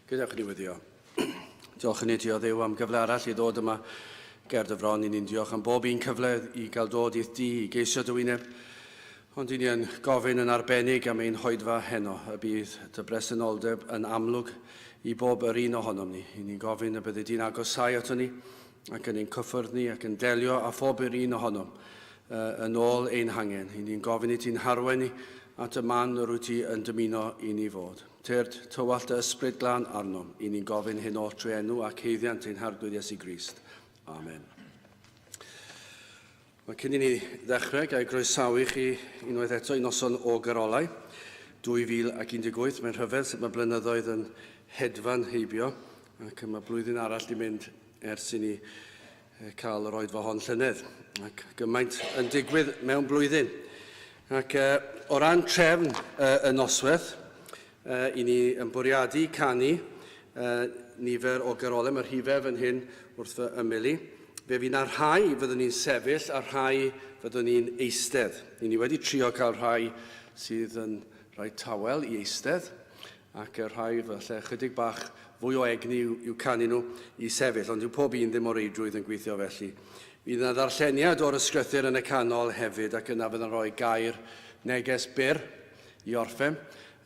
Garolau. Diolch yn idio Dduw am gyfle arall i ddod yma ger dy fron. I ni'n diolch am bob un cyfle i gael dod i'th di i geisio dy wyneb. Ond i ni'n gofyn yn arbennig am ein hoedfa heno y bydd dy bresenoldeb yn amlwg i bob yr un ohonom ni. I ni'n gofyn y bydde di'n agosau ato ni ac yn ein cyffwrdd ni ac yn delio a phob yr un ohonom yn ôl ein hangen. I ni'n gofyn i ti'n harwen ni at y man yr wyt ti yn dymuno i ni fod. Tyrd tywallt y ysbryd glân arnom, i ni'n gofyn hyn o trwy enw ac heiddiant ein harglwydd Iesu Grist. Amen. Mae cyn i ni ddechrau gael groesawu chi unwaith eto i noson o Garolau 2018. Mae'n rhyfedd sut mae blynyddoedd yn hedfan heibio ac mae blwyddyn arall di mynd ers i ni cael yr oedfa hon llynedd. Ac gymaint yn digwydd mewn blwyddyn. Ac o ran trefn y noswaith, i ni yn bwriadu canu nifer o Garolau, mae'r hifef yn hyn wrth fy ymylu. Fe fi'n ar rhai fyddwn ni'n sefyll, a rhai fyddwn ni'n eistedd. I ni wedi trio cael rhai sydd yn rhai tawel i eistedd, ac y rhai falle chydig bach fwy o egni i'w canu nhw i sefyll, ond yw pob un ddim o reidrwydd yn gweithio felly. Fydd yna ddarlleniad o'r ysgrythyr yn y canol hefyd, ac yna fydd yn rhoi gair neges byr i orffen.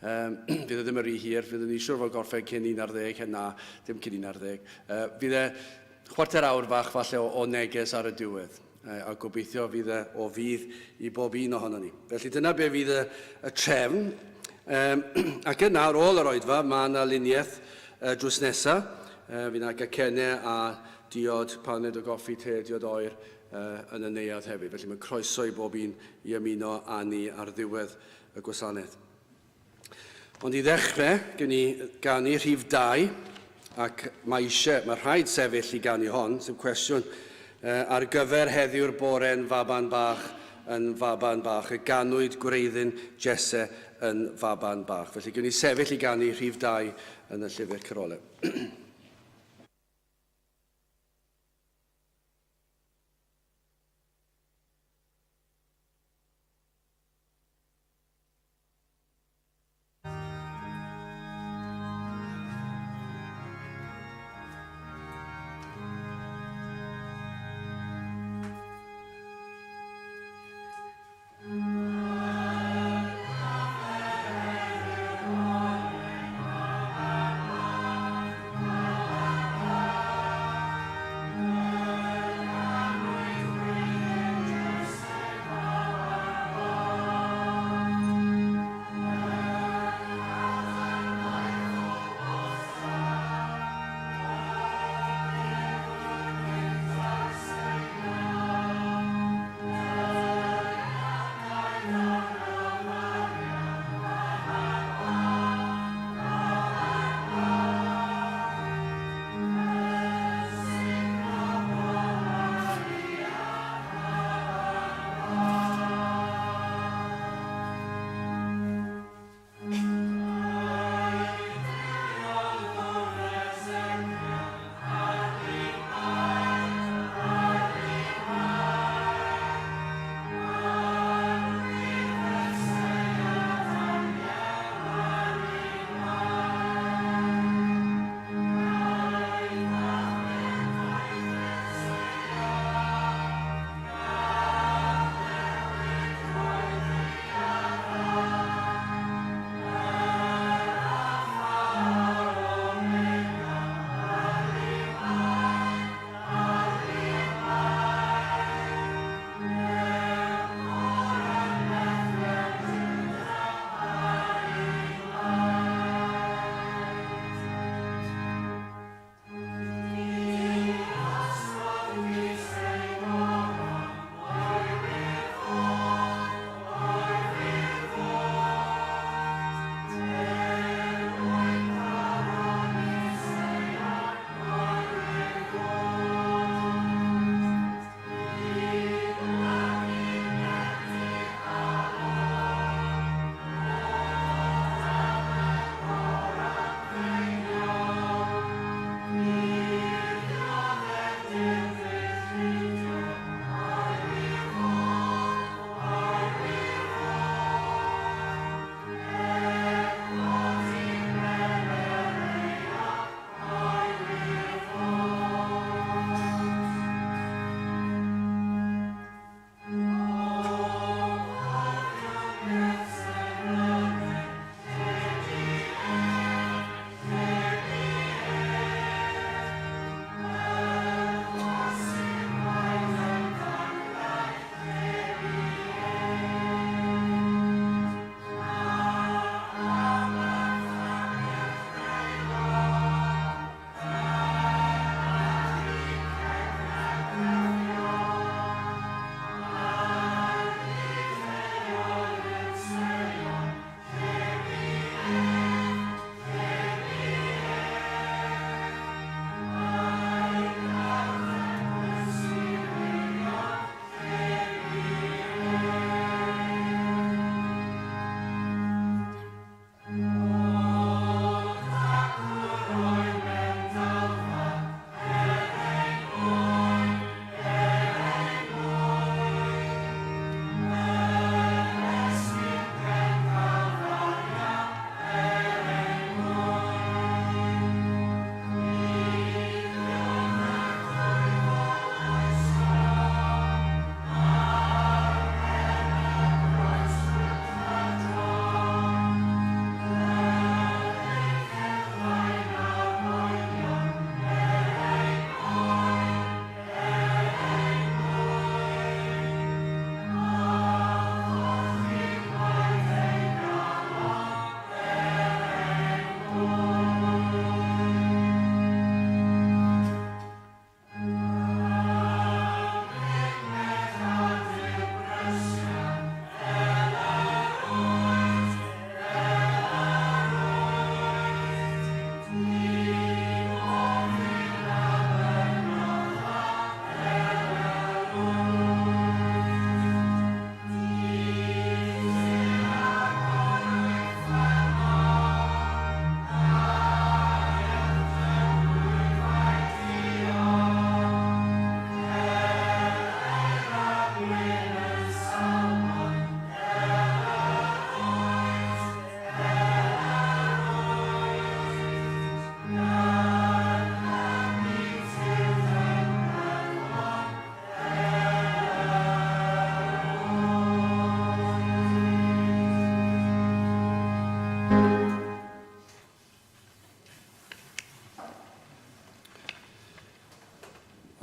Fydd ddim yn rhy hir, fydd yn eisiau fod gorffen cyn 11, hynna, dim cyn 11. Fydd chwarter awr fach falle o neges ar y diwedd, a gobeithio fydd o fydd i bob un ohono ni. Felly dyna be fydd y trefn, ac yna ar ôl yr oedfa mae yna luniaeth drws nesaf. Fydd yna gacennau a diod paned o goffi, te, diod oer yn y neuadd hefyd. Felly mae'n croeso i bob un i ymuno â ni ar ddiwedd y gwasanaeth. Ond i ddechrau, gen i ganu rhif 2, ac mae rhaid sefyll i ganu hon, sy'n cwestiwn ar gyfer heddiw'r bore'n faban bach yn faban bach, y ganwyd gwreiddyn Jesse yn faban bach. Felly gen i sefyll i ganu rhif 2 yn y llyfr Carolau.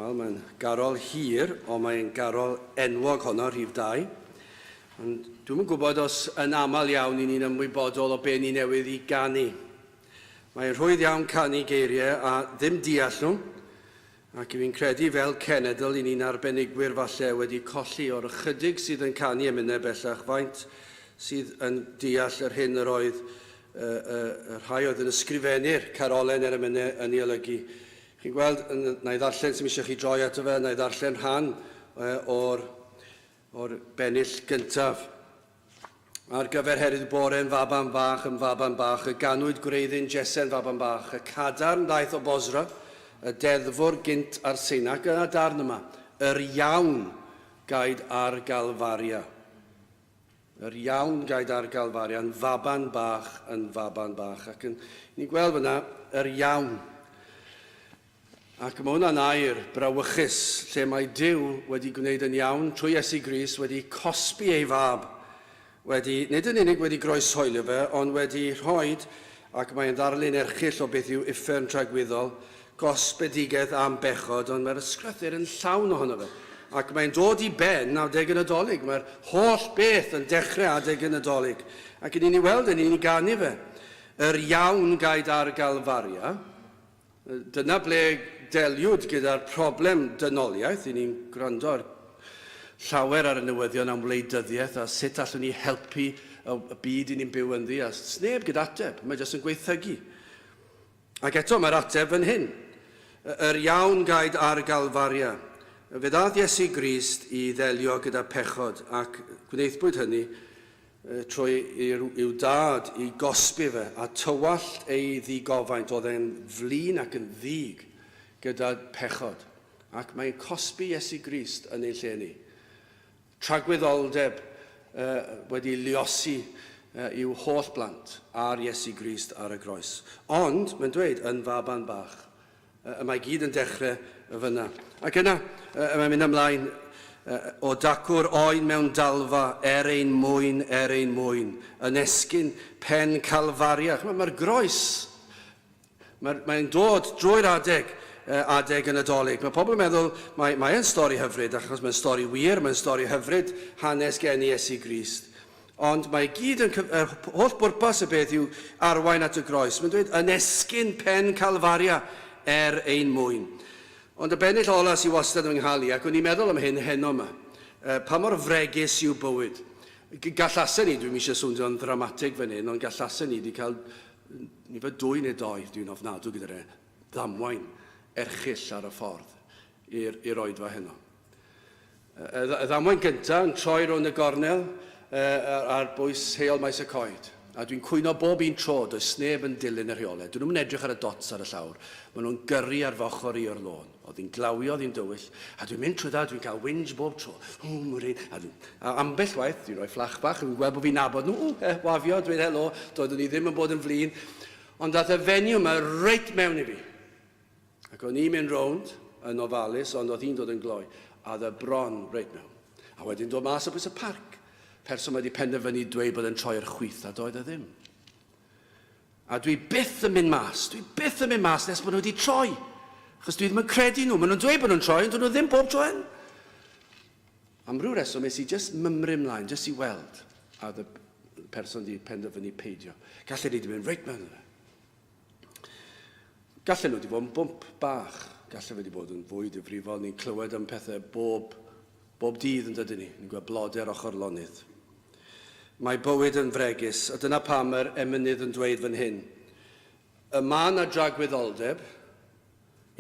Wel, mae'n garol hir, ond mae'n garol enwog honno, rhif 2. Ond dwi'n gwybod os yn aml iawn i ni'n ymwybodol o be ni newydd i ganu. Mae'n rhwydd iawn canu geiriau a ddim deall nhw, ac i fi'n credu fel cenedl i ni'n arbenigwyr falle wedi colli o'r ychydig sydd yn canu emynau bellach, faint sydd yn deall yr hyn yr oedd y rhai oedd yn ysgrifennu'r carolen yr emynau yn ei olygu. Chi'n gweld, na i ddarllen sy'n eisiau chi droi ato fe, na i ddarllen rhan o'r bennill gyntaf. Ar gyfer Herydd Boren, faban bach, y ganwyd gwreiddyn Jesen faban bach, y cadarn daeth o Bosra, y deddfwr gynt ar Seinac, yna darn yma, yr iawn gaid ar Galfaria. Yr iawn gaid ar Galfaria, yn faban bach. Ac ni'n gweld fyna, yr iawn. Ac mae hwnna'n air brawychus, lle mae Duw wedi gwneud yn iawn trwy Iesu Grist, wedi cosbi ei fab, nid yn unig wedi groeshoelio fe, ond wedi rhoi, ac mae'n ddarlun erchyll o beth yw uffern tragwyddol, gosbedigaeth am bechod, ond mae'r ysgrythur yn llawn ohono fe. Ac mae'n dod i ben 90 yn Nadolig, mae'r holl beth yn dechrau adeg yn Nadolig. Ac yn ni'n weld yn ni'n ganu fe. Yr iawn gaid ar Galfaria, dyna ble deliwyd gyda'r problem dynoliaeth, i ni'n gwrando ar llawer ar y newyddion am wleidyddiaeth a sut allwn ni helpu y byd i ni'n byw ynddi, a sneb gyda ateb, mae jyst yn gweithygu. Ac eto mae'r ateb yn hyn, yr iawn gaid ar Galfaria. Fe ddaeth Iesu Grist i ddelio gyda pechod, ac gwneithbwyd hynny trwy i'w dad i gosbi fe a tywallt ei ddigofaint, oedd e'n flin ac yn ddig gyda pechod. Ac mae'n cosbi Iesu Grist yn ei lle ni. Tragwyddoldeb wedi liosi i'w holl blant ar Iesu Grist ar y groes. Ond, mae'n dweud, yn faban bach. Mae gyd yn dechrau fyna. Ac yna, mae'n mynd ymlaen, o dacwr oen mewn dalfa, ein mwyn, yn esgyn pen Calfaria. Mae'r groes, mae'n dod drwy'r adeg yn Nadolig. Mae pobl yn meddwl, mae'n stori hyfryd, achos mae'n stori wir, mae'n stori hyfryd, hanes gen Iesu Grist. Ond mae gyd yn, holl bwrpas y beth yw arwain at y groes. Mae'n dweud, yn esgyn pen Calfaria, ein mwyn. Ond y bennill ola sy'n wastad yn nghalu, ac o'n i'n meddwl am hyn heno yma, pa mor fregus yw bywyd. Gallasen ni, dwi'n eisiau swnio'n ddramatig fan hyn, ond gallasen ni wedi cael nifer 2 neu 2, dwi'n ofnadw gyda'r ddamwain erchyll ar y ffordd i'r oedfa heno. Y ddamwain gyntaf yn troi rownd y gornel ar bwys heol maes y coed. A dwi'n cwyno bob un tro, does sneb yn dilyn y rheolau. Dyn nhw'n edrych ar y dots ar y llawr. Maen nhw'n gyrru ar fochor i'r lôn. Oedd hi'n glawio, oedd hi'n dywyll. A dwi'n mynd trwy dda, dwi'n cael whinge bob tro. A ambell waith, dwi'n rhoi fflach bach, dwi'n gweld bod fi'n nabod nhw. Wafio, dwi'n helo, doeddwn ni ddim yn bod yn flin. Ond dath y fenyw yma reit mewn i fi. Ac o'n i'n mynd rownd yn ofalus, ond oedd hi'n dod yn gloi. A oedd y bron reit mewn. A wedyn dod mas o bwys y parc. Person wedi penderfynu dweud bod yn troi ar chwith, a doedd e ddim. A dwi byth yn mynd mas nes bod nhw wedi troi. Achos dwi ddim yn credu nhw. Maen nhw'n dweud bod nhw'n troi, ond dwi nhw ddim bob tro yn. Am ryw reswm, es i jyst mymryn mlaen, jyst i weld. A y person wedi penderfynu peidio. Gallen ni wedi mynd reit mewn yna. Gallen nhw wedi bod yn bwmp bach. Gallen wedi bod yn fwy difrifol. Ni'n clywed am pethau bob dydd yn dydyn ni. Ni'n gweld blodau'r ochr lonydd. Mae bywyd yn fregus, a dyna pam yr emynydd yn dweud fan hyn. Y man a dragwyddoldeb,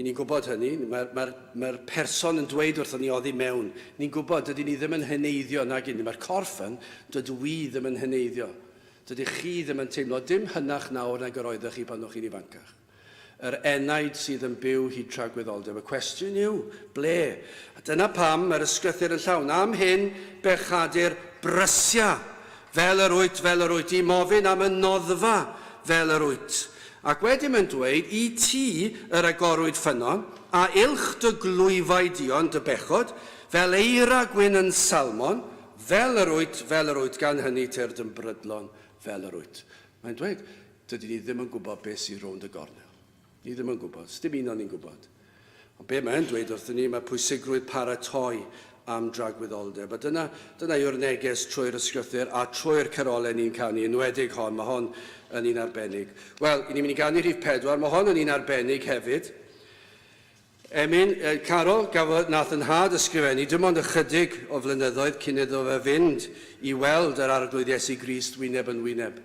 i ni'n gwybod hynny, mae'r person yn dweud wrthon ni oddi mewn. Ni'n gwybod, dydyn ni ddim yn heneiddio nag un. Mae'r corff yn, dydw i ddim yn heneiddio. Dydych chi ddim yn teimlo dim hynach nawr nag yr oeddech chi pan o'ch chi'n ifancach. Yr enaid sydd yn byw hyd tragwyddoldeb. Y cwestiwn yw, ble? A dyna pam mae'r ysgrythur yn llawn. Am hyn bechadur brysia. Fel yr wyt, i mofyn am y noddfa fel yr wyt. Ac wedyn mae'n dweud, i ti yr agorwyd ffynon, a ilch dy glwyfau dion dy bechod, fel eira gwyn yn salmon, fel yr wyt, gan hynny tyrd yn brydlon, fel yr wyt. Mae'n dweud, dydyn ni ddim yn gwybod beth sy'n rownd y gornel. Ni ddim yn gwybod, dim un o'n ni'n gwybod. Be mae'n dweud wrthyn ni, mae pwysigrwydd paratoi am dragwyddoldeb. A dyna yw'r neges trwy'r ysgrythyr a trwy'r carolau ni'n canu, enwedig hon, mae hon yn un arbennig. Wel, i ni'n mynd i ganu rhif 4, mae hon yn un arbennig hefyd. Carol nath yn had ysgrifennu, dim ond ychydig o flynyddoedd cyn iddo fe fynd i weld yr arglwydd Iesu Grist wyneb yn wyneb.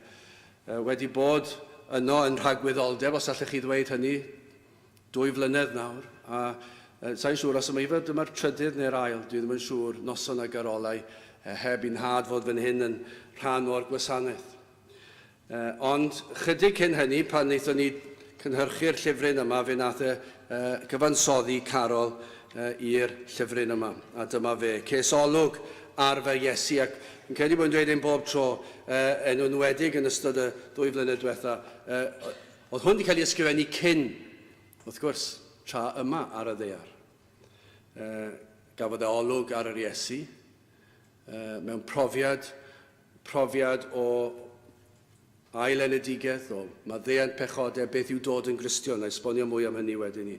Wedi bod yno yn rhagwyddoldeb, os allech chi ddweud hynny, 2 flynedd nawr. A sa'n siŵr os yma i fod dyma'r trydydd neu'r ail, dwi ddim yn siŵr, Noson a Garolau, heb i'n had fod fan hyn yn rhan o'r gwasanaeth. Ond chydig cyn hynny, pan wnaethon ni cynhyrchu'r llyfryn yma, fe nath gyfansoddi Carol i'r llyfryn yma. A dyma fe, cesolwg ar fy Iesu. Ac yn credu bod yn dweud ein bob tro, yn enwedig yn ystod y 2 flynedd diwetha, oedd hwn wedi cael ei ysgrifennu cyn, wrth gwrs, tra yma ar y ddaear. Gafodd e olwg ar yr Iesu, mewn profiad o ailenedigaeth, o maddeuant pechodau, beth yw dod yn Gristion, a esbonio mwy am hynny wedyn ni.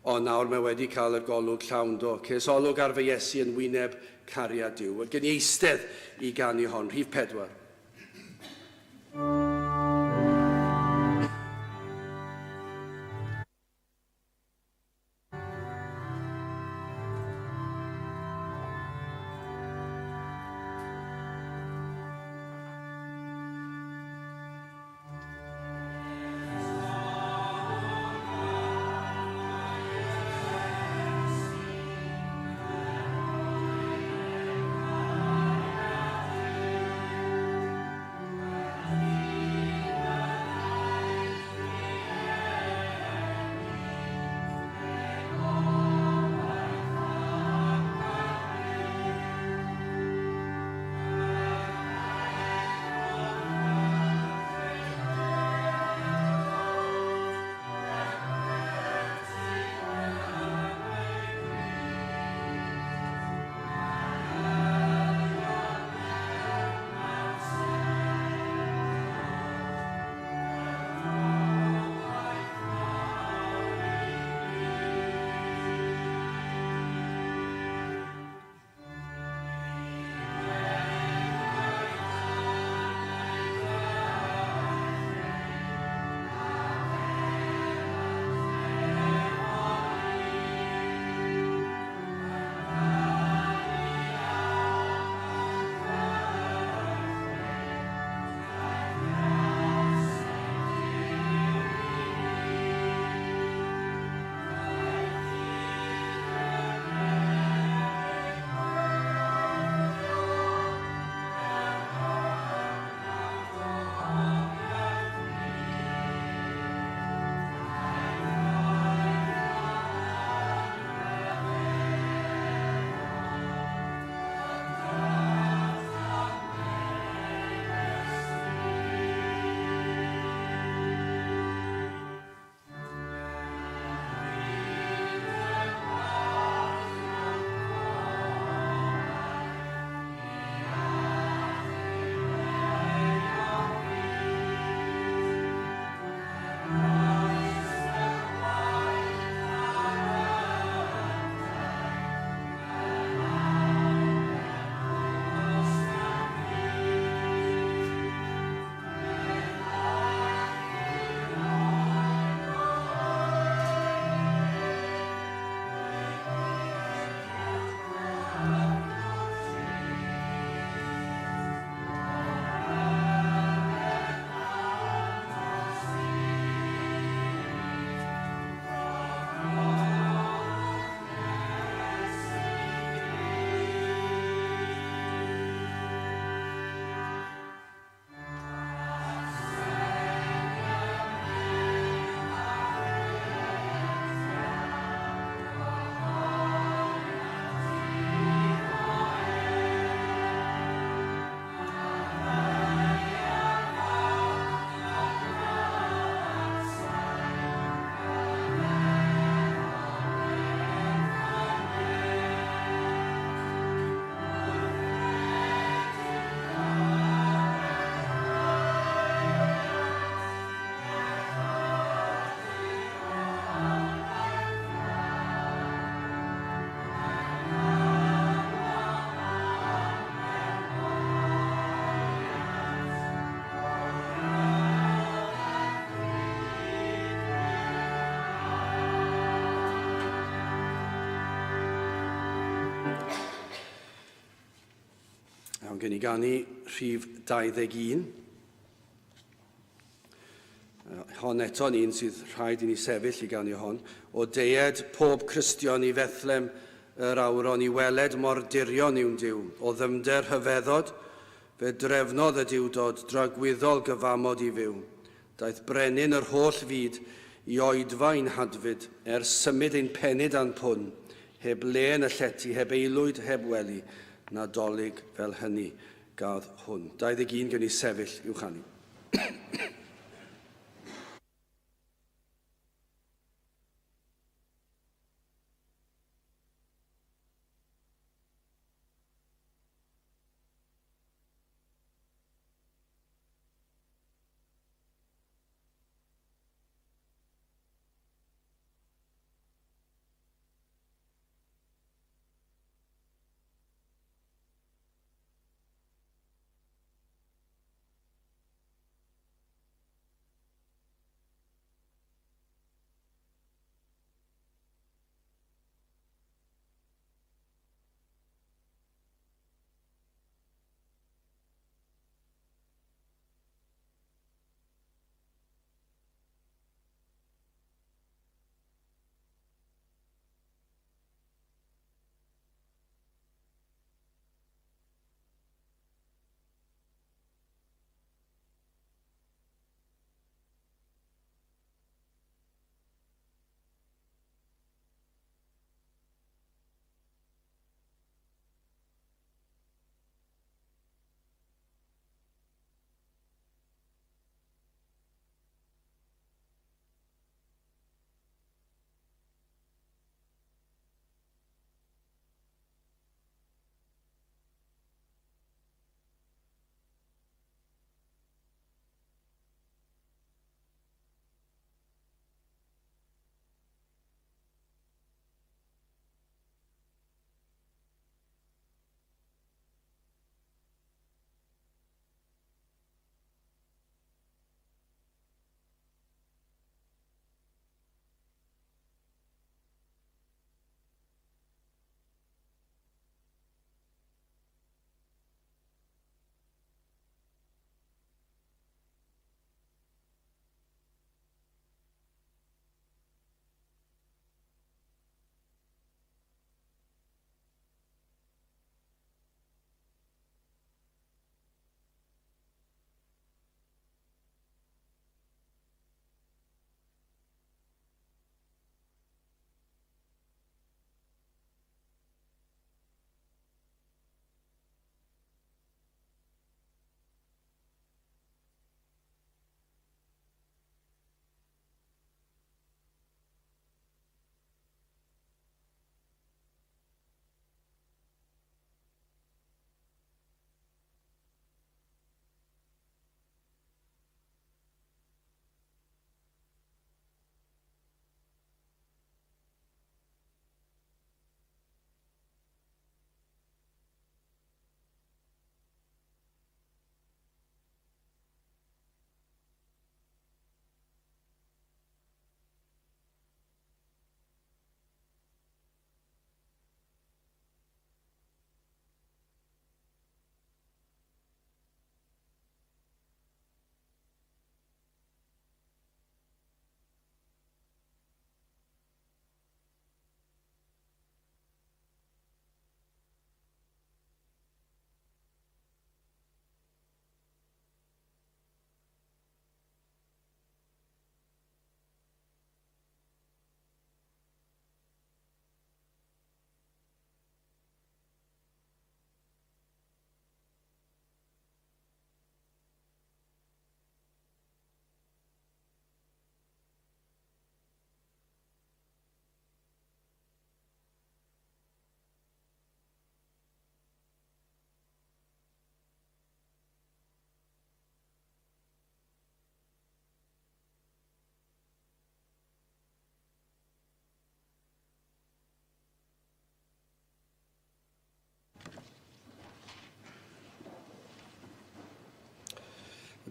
Ond nawr mae wedi cael y golwg llawn do. Cesolwg ar fy Iesu yn wyneb cariad Duw. Gen i eistedd i ganu hon, rhif 4. Gyn i ganu rhif 21. Hon eto ni sydd rhaid i ni sefyll i ganu hon. O deied pob Cristion i Fethlem yr awron i weled mor dirion i'wn diw. O ddymder hyfeddod, fe drefnodd y diwdod dragwyddol gyfamod i fyw. Daeth brenin yr holl fyd i oedfa ein hadfyd, symud ein penyd a'n pwn, heb le yn y llety, heb eilwyd, heb weli, nadolig fel hynny gath hwn. 21 gyn i sefyll i'w chanu.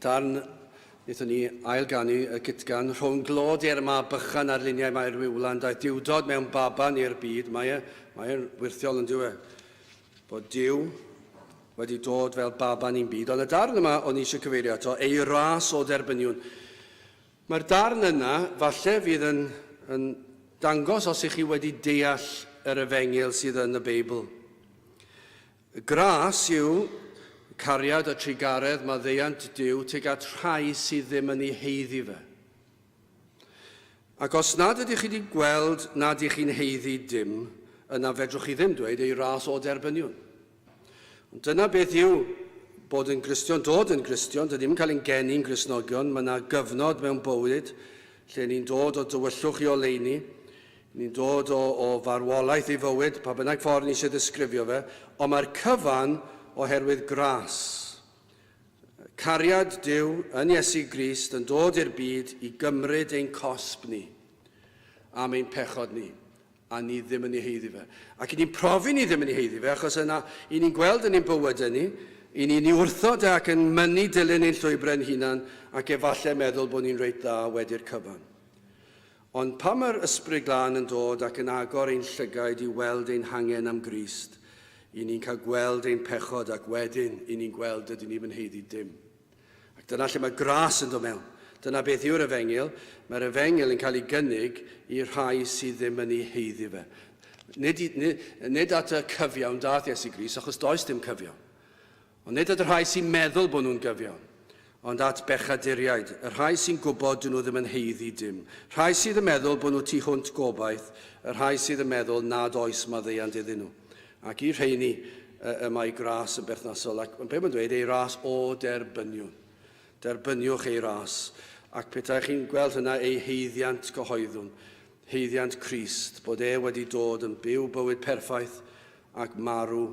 Darn, wnaethon ni ailganu y gytgan rhwng glod i'r ma bychan ar luniau mae'r wiwlan, daeth diwdod mewn baban i'r byd, mae'n wirthiol yn diwe. Bod Duw wedi dod fel baban i'n byd. Ond y darn yma o'n i eisiau cyfeirio ato, ei ras o derbyniwn. Mae'r darn yna, falle fydd yn dangos os ych chi wedi deall yr efengyl sydd yn y Beibl. Y gras yw cariad a trigaredd mae ddeiant Duw tuag at rhai sydd ddim yn ei heiddi fe. Ac os nad ydych chi wedi gweld nad ych chi'n heiddi dim, yna fedrwch chi ddim dweud ei ras o derbyniwn. Ond dyna beth yw bod yn Gristion, dod yn Gristion, dydy ddim yn cael ein genu'n Gristnogion, mae yna gyfnod mewn bywyd lle ni'n dod o dywyllwch i oleuni, ni'n dod o farwolaeth i fywyd, pa bynnag ffordd ni eisiau ddisgrifio fe, ond mae'r cyfan oherwydd gras. Cariad Duw yn Iesu Grist yn dod i'r byd i gymryd ein cosb ni am ein pechod ni, a ni ddim yn ei heiddi fe. Ac i ni'n profi ni ddim yn ei heiddi fe, achos yna i ni'n gweld yn ein bywydau ni, i ni'n wrthod ac yn mynnu dilyn ein llwybrau'n hunan, ac efallai meddwl bod ni'n reit dda wedi'r cyfan. Ond pan mae'r ysbryd glân yn dod ac yn agor ein llygaid i weld ein hangen am Grist, i ni'n cael gweld ein pechod ac wedyn i ni'n gweld dydyn ni'n yn heiddi dim. Ac dyna lle mae gras yn dod mewn. Dyna beth yw'r efengyl. Mae'r efengyl yn cael ei gynnig i rhai sydd ddim yn ei heiddi fe. Nid at y cyfiawn dath Iesu Grist, achos does dim cyfiawn. Ond nid at y rhai sy'n meddwl bod nhw'n gyfiawn, ond at bechaduriaid, y rhai sy'n gwybod dyn nhw ddim yn heiddi dim. Rhai sydd yn meddwl bod nhw tu hwnt gobaith, y rhai sydd yn meddwl nad oes maddeuant iddyn nhw. Ac i rheini y mae gras yn berthnasol. Ac be mae'n dweud, ei ras o derbyniwn. Derbyniwch ei ras. Ac petai chi'n gweld hynna ei heiddiant gyhoeddwn, heiddiant Crist, bod wedi dod yn byw bywyd perffaith ac marw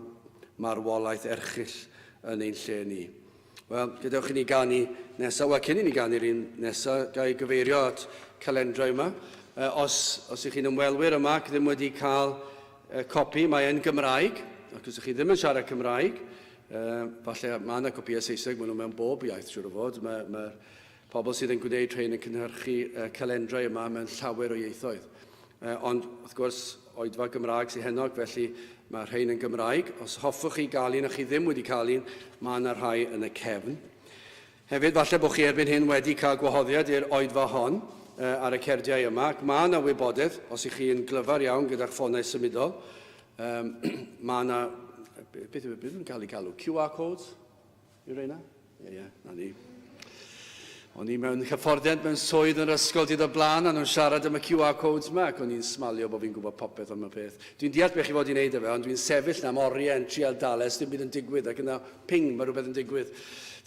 marwolaeth erchyll yn ein lle ni. Wel, gadewch i ni ganu nesaf, wel cyn i ni ganu'r un nesaf, gael gyfeirio at calendrau yma. Os ych chi'n ymwelwyr yma ac ddim wedi cael copi, mae yn Gymraeg, ac os ych chi ddim yn siarad Cymraeg, falle mae yna copïau Saesneg, maen nhw mewn bob iaith, siwr o fod. Mae'r pobl sydd yn gwneud rhain yn cynhyrchu calendrau yma mewn llawer o ieithoedd. Ond, wrth gwrs, oedfa Gymraeg sy'n hennog, felly mae rhain yn Gymraeg. Os hoffwch chi gael un, a chi ddim wedi cael un, mae yna rhai yn y cefn. Hefyd, falle bod chi erbyn hyn wedi cael gwahoddiad i'r oedfa hon ar y cerdiau yma. Ac mae yna wybodaeth, os ych chi'n glyfar iawn gyda'ch ffonau symudol, mae yna, beth yw'n cael ei galw, QR codes? Yw'r reina? Ie, na ni. O'n i mewn hyfforddiant mewn swydd yn yr ysgol dydd o blaen, a nhw'n siarad am y QR codes yma, ac o'n i'n smalio bod fi'n gwybod popeth am y peth. Dwi'n deall beth chi fod i'n neud e fe, ond dwi'n sefyll am oriau yn trial dales, dim byd yn digwydd, ac yna ping, mae rhywbeth yn digwydd.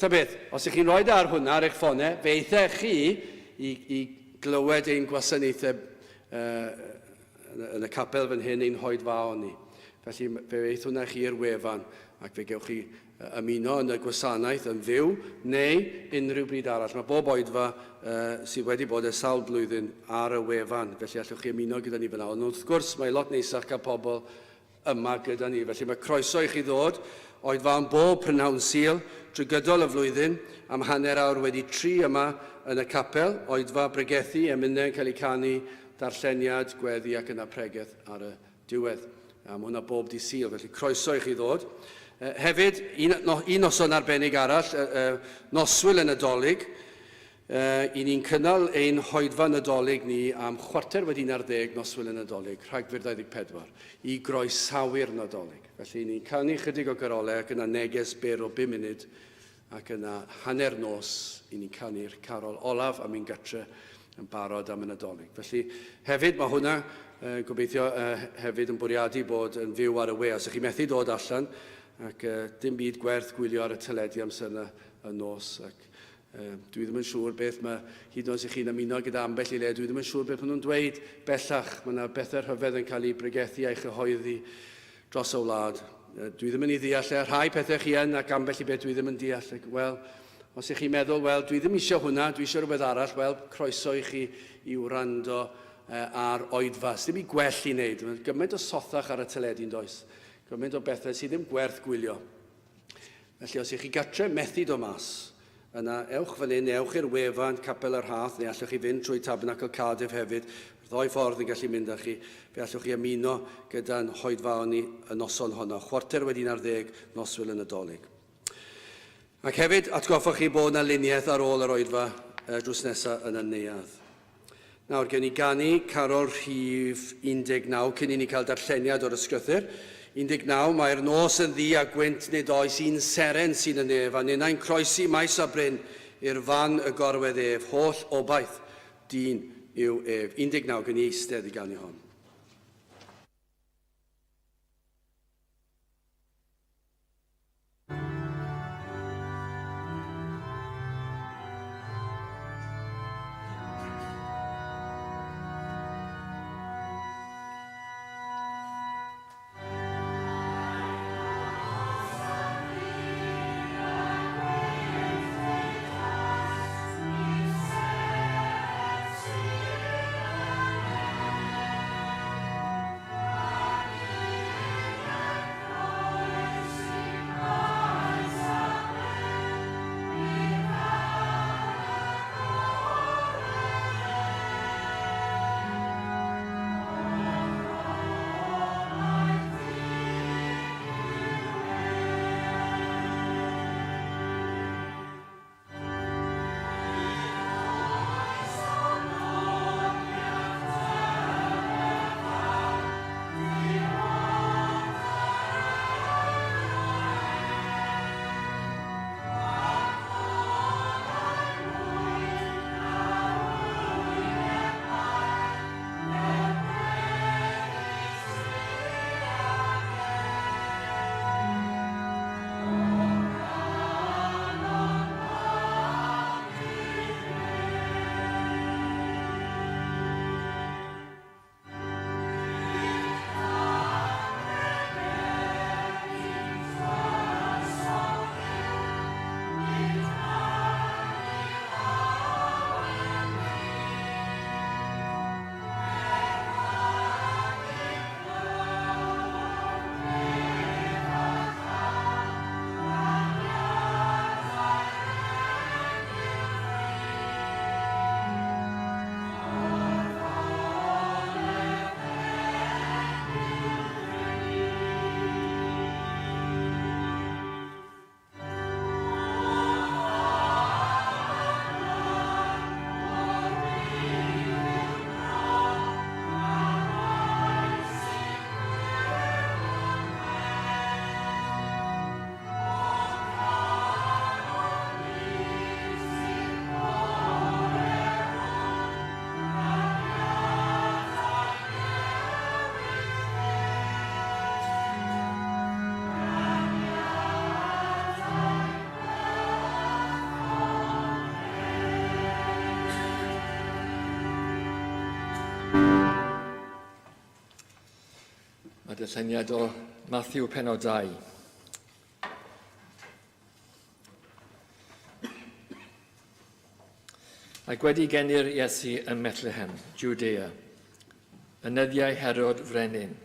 Ta beth, os ych chi'n rhoi ar hwnna ar eich ffonau, fe eithaf chi i glywed ein gwasanaethau yn y capel fan hyn ein hoedfaon ni. Felly fe eith hwnna chi i'r wefan, ac fe gewch chi ymuno yn y gwasanaeth yn fyw, neu unrhyw bryd arall. Mae bob oedfa sydd wedi bod ers sawl blwyddyn ar y wefan, felly allwch chi ymuno gyda ni fyna. Ond wrth gwrs, mae lot neisach cael pobl yma gyda ni. Felly mae croeso i chi ddod, oedfa yn bob prynawn Sul, drwy gydol y flwyddyn, am hanner awr wedi 3 yma yn y capel, oedfa bregethu, emynau yn cael ei canu, darlleniad, gweddi ac yna pregeth ar y diwedd. Mae hwnna bob di Sul, felly croeso i chi ddod. Hefyd, un noson arbennig arall, noswyl yn Nadolig. I ni'n cynnal ein hoedfa Nadolig ni am 11:15 noswyl yn Nadolig, Rhagfyr 24, i groesawu'r Nadolig. Felly ni'n canu chydig o garolau ac yna neges byr o 5 munud ac yna hanner nos i ni'n canu'r carol olaf a mi'n gatre yn barod am y Nadolig. Felly hefyd mae hwnna gobeithio hefyd yn bwriadu bod yn fyw ar y we. Os ych chi methu dod allan, ac dim byd gwerth gwylio ar y teledu amser yna y nos. Ac dwi ddim yn siŵr beth mae, hyd yn oed chi'n ymuno gyda ambell i le, dwi ddim yn siŵr beth maen nhw'n dweud bellach. Mae yna bethau rhyfedd yn cael ei bregethu a'i chyhoeddi dros y wlad. Dwi ddim yn ei ddeall rhai pethau chi yn ac ambell i beth dwi ddim yn deall. Wel, os ych chi'n meddwl, wel, dwi ddim eisiau hwnna, dwi eisiau rhywbeth arall, wel, croeso i chi i wrando ar oedfa. Dim i gwell i wneud. Mae gymaint o sothach ar y teledu'n does. Gymaint o bethau sydd ddim gwerth gwylio. Felly, os ych chi gatre methu do mas, yna ewch fan hyn, ewch i'r wefan Capel yr Rhath, neu allwch chi fynd trwy Tabernacl Cardiff hefyd. ddoi ffordd yn gallu mynd â chi, fe allwch chi ymuno gyda'n hoedfaon ni y noson honno, chwarter wedi 11 noswyl yn y Dolig. Ac hefyd atgoffwch chi bod yna luniaeth ar ôl yr oedfa drws nesaf yn y neuadd. Nawr, gen i ganu Carol Rhif 19 cyn i ni cael darlleniad o'r ysgrythyr. 19, mae'r nos yn ddi a gwynt nid oes un seren sy'n y nef, a nynau'n croesi maes a bryn i'r fan y gorwedd ef, holl obaith dyn yw ef. 19, gen i eistedd i ganu hon. Darlleniad o Matthew pennod 2. Ac wedi genir Iesu ym Bethlehem, Judea, ynyddiau Herod frenin,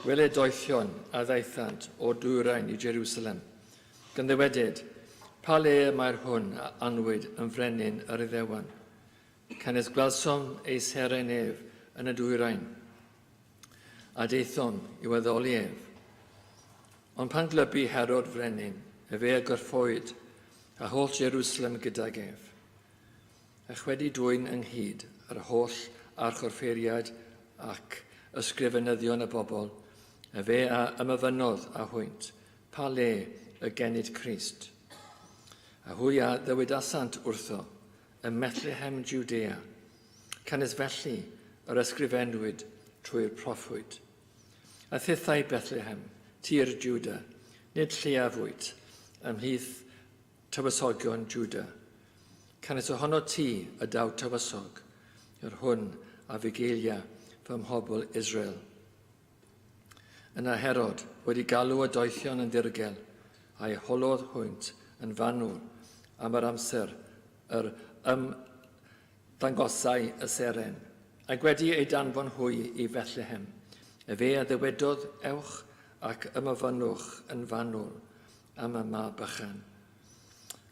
weledoethion a ddaethant o dwyrain i Jerusalem, gan ddywedyd, pa le mae'r hwn a anwyd yn frenin yr Iddewan, canes gwelsom ei seren ef yn y dwyrain, a deithom i'w addoli ef. Ond pan glybu Herod frenin, y fe a gyrffoed, a holl Jerusalem gydag ef, ac wedi dwyn ynghyd ar holl archorffeiriad ac ysgrifenyddion y bobl, y fe a ymyfynodd a hwynt, pa le y genid Crist. A hwy a ddywydasant wrtho, ym Bethlehem Judea, canes felly yr ysgrifenwyd trwy'r proffwyd. A thithau Bethlehem, tir Juda, nid lleiafwyd, ymhlith tywysogion Juda. Canes ohono ti y daw tywysog, yr hwn a fugelia fy mhobl Israel. Yna Herod wedi galw y doethion yn ddirgel, a'i holodd hwynt yn fanwl am yr amser yr dangosau y seren, ac wedi ei danfon hwy i Bethlehem, y fe a ddywedodd ewch ac ymyfynwch yn fanwl am y mab bychan.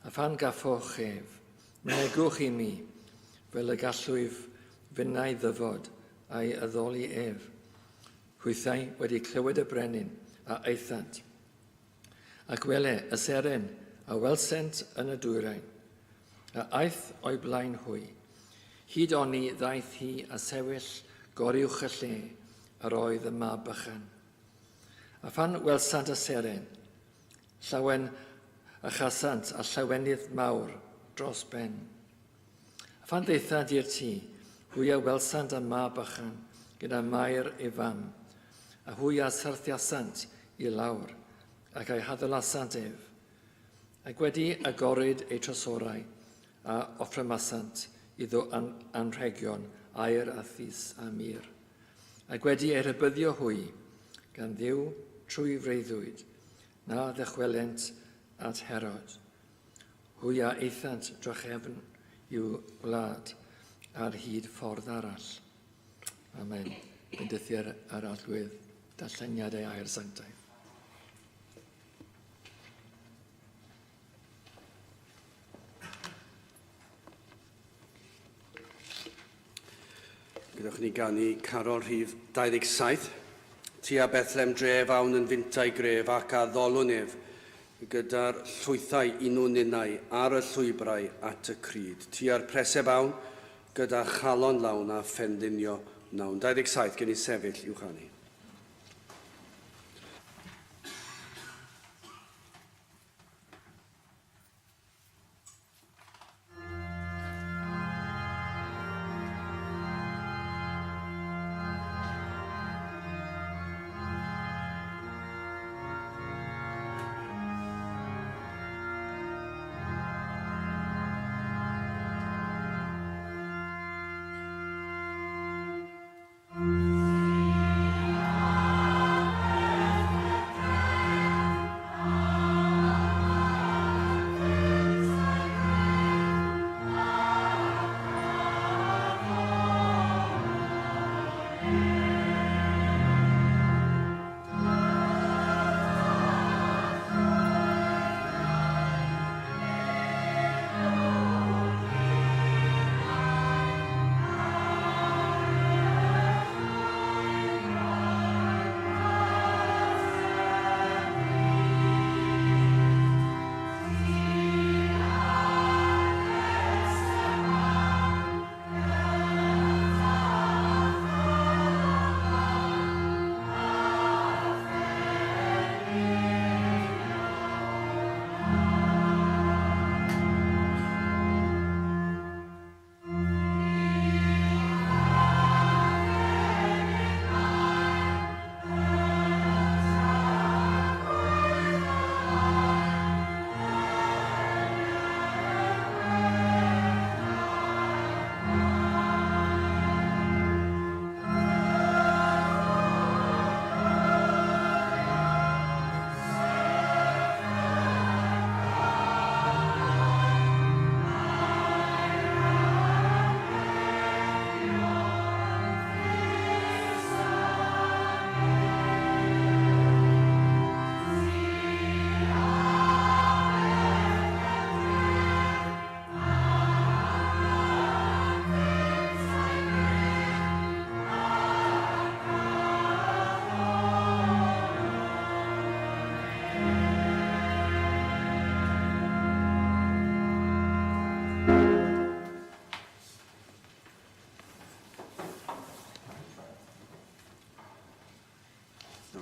A phan gaffoch ef, mynegwch i mi, fel y gallwyf fynnau ddyfod a'i addoli ef. Hwythau wedi clywed y brenin a eithant. Ac wele y seren a welsent yn y dwyrain, a aeth o'i blaen hwy. Hyd oni ddaeth hi a sefyll goriwch y lle ar oedd y mab bychan. A phan welsant y seren, llawen a chasant a llawenydd mawr dros ben. A phan ddeithant i'r tŷ, hwy a welsant y mab bychan gyda mair ei fam, a hwy a sarthiasant i lawr, ac ei haddalasant ef. Ac wedi agored ei trosorau a offremasant iddo anrhegion aer a thys a mir. Ac wedi ei rybyddio hwy gan ddiw trwy freuddwyd, na ddechwelent at Herod. Hwy a eithant drachefn i'w wlad ar hyd ffordd arall. Amen. Bendythi'r arallwydd darlleniadau a'r sanctaidd. Gydwch ni ganu Carol Rhif 27, tua Bethlem dref awn yn fyntau gref ac a ddolwn ef, gyda'r llwythau unw ninnau ar y llwybrau at y cryd, tua'r preseb awn gyda chalon lawn a ffendinio nawn. 27 gen i sefyll i'w chanu.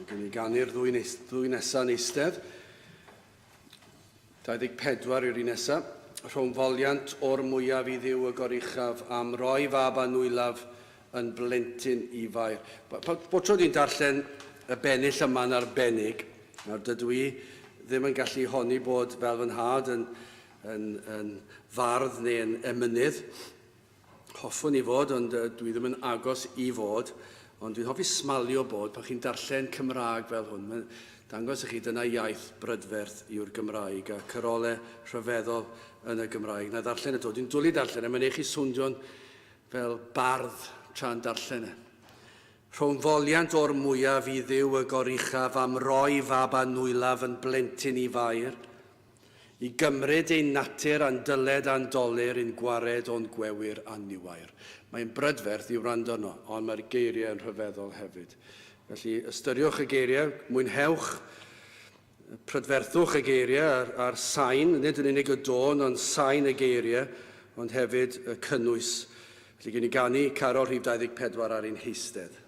Gen i ganu'r ddwy nesaf yn eistedd. 24 yw'r un nesaf. Rhwng foliant o'r mwyaf i ddiw y goruchaf am roi fab a nwylaf yn blentyn ifair. Bo tro di'n darllen y bennill yma'n arbennig, nawr dydw i ddim yn gallu honni bod fel fy nhad yn fardd neu yn emynydd. Hoffwn i fod, ond dwi ddim yn agos i fod. Ond dwi'n hoffi smalio bod pan chi'n darllen Cymraeg fel hwn. Mae'n dangos i chi dyna iaith brydferth yw'r Gymraeg a cyrolau rhyfeddol yn y Gymraeg. Na darllen y to. Dwi'n dwlu darllen e. Mae'n eich i swnio'n fel bardd tra'n darllen e. Rhwng foliant o'r mwyaf i ddiw y goruchaf am roi fab a nwylaf yn blentyn i fair. I gymryd ein natur a'n dyled a'n dolir yn gwared o'n gwewyr a niwair. Mae'n brydferth i wrando arno, ond mae'r geiriau yn rhyfeddol hefyd. Felly, ystyriwch y geiriau, mwynhewch, prydferthwch y geiriau a'r sain, nid yn unig y dôn, ond sain y geiriau, ond hefyd y cynnwys. Felly, gen i ganu Carol rhif 24 ar ein heistedd.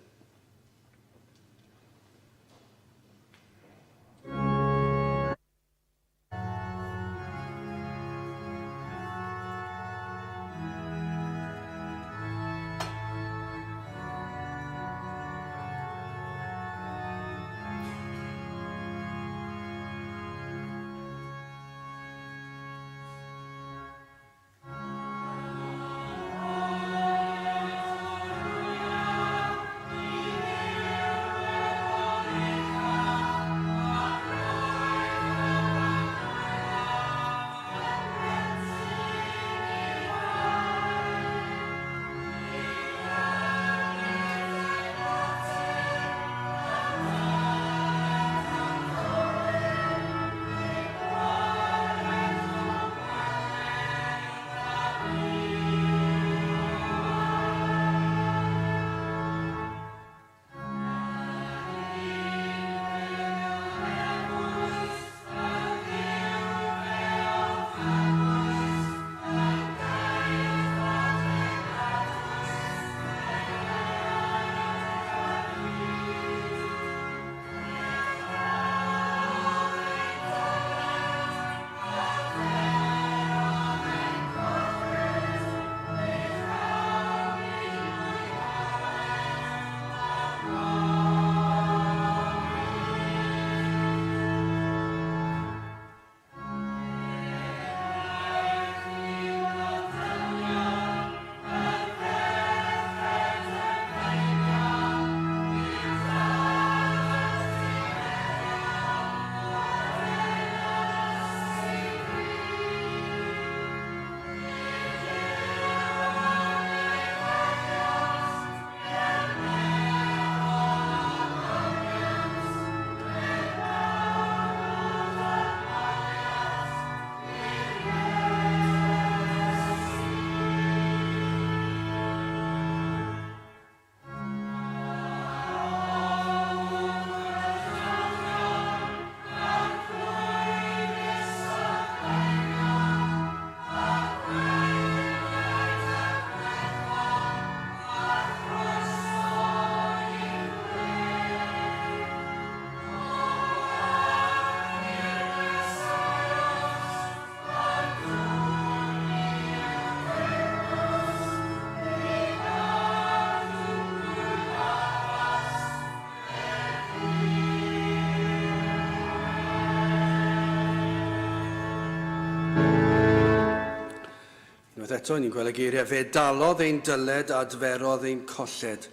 Eto, ni'n gweld y geiriau, fe dalodd ein dyled a dferodd ein colled,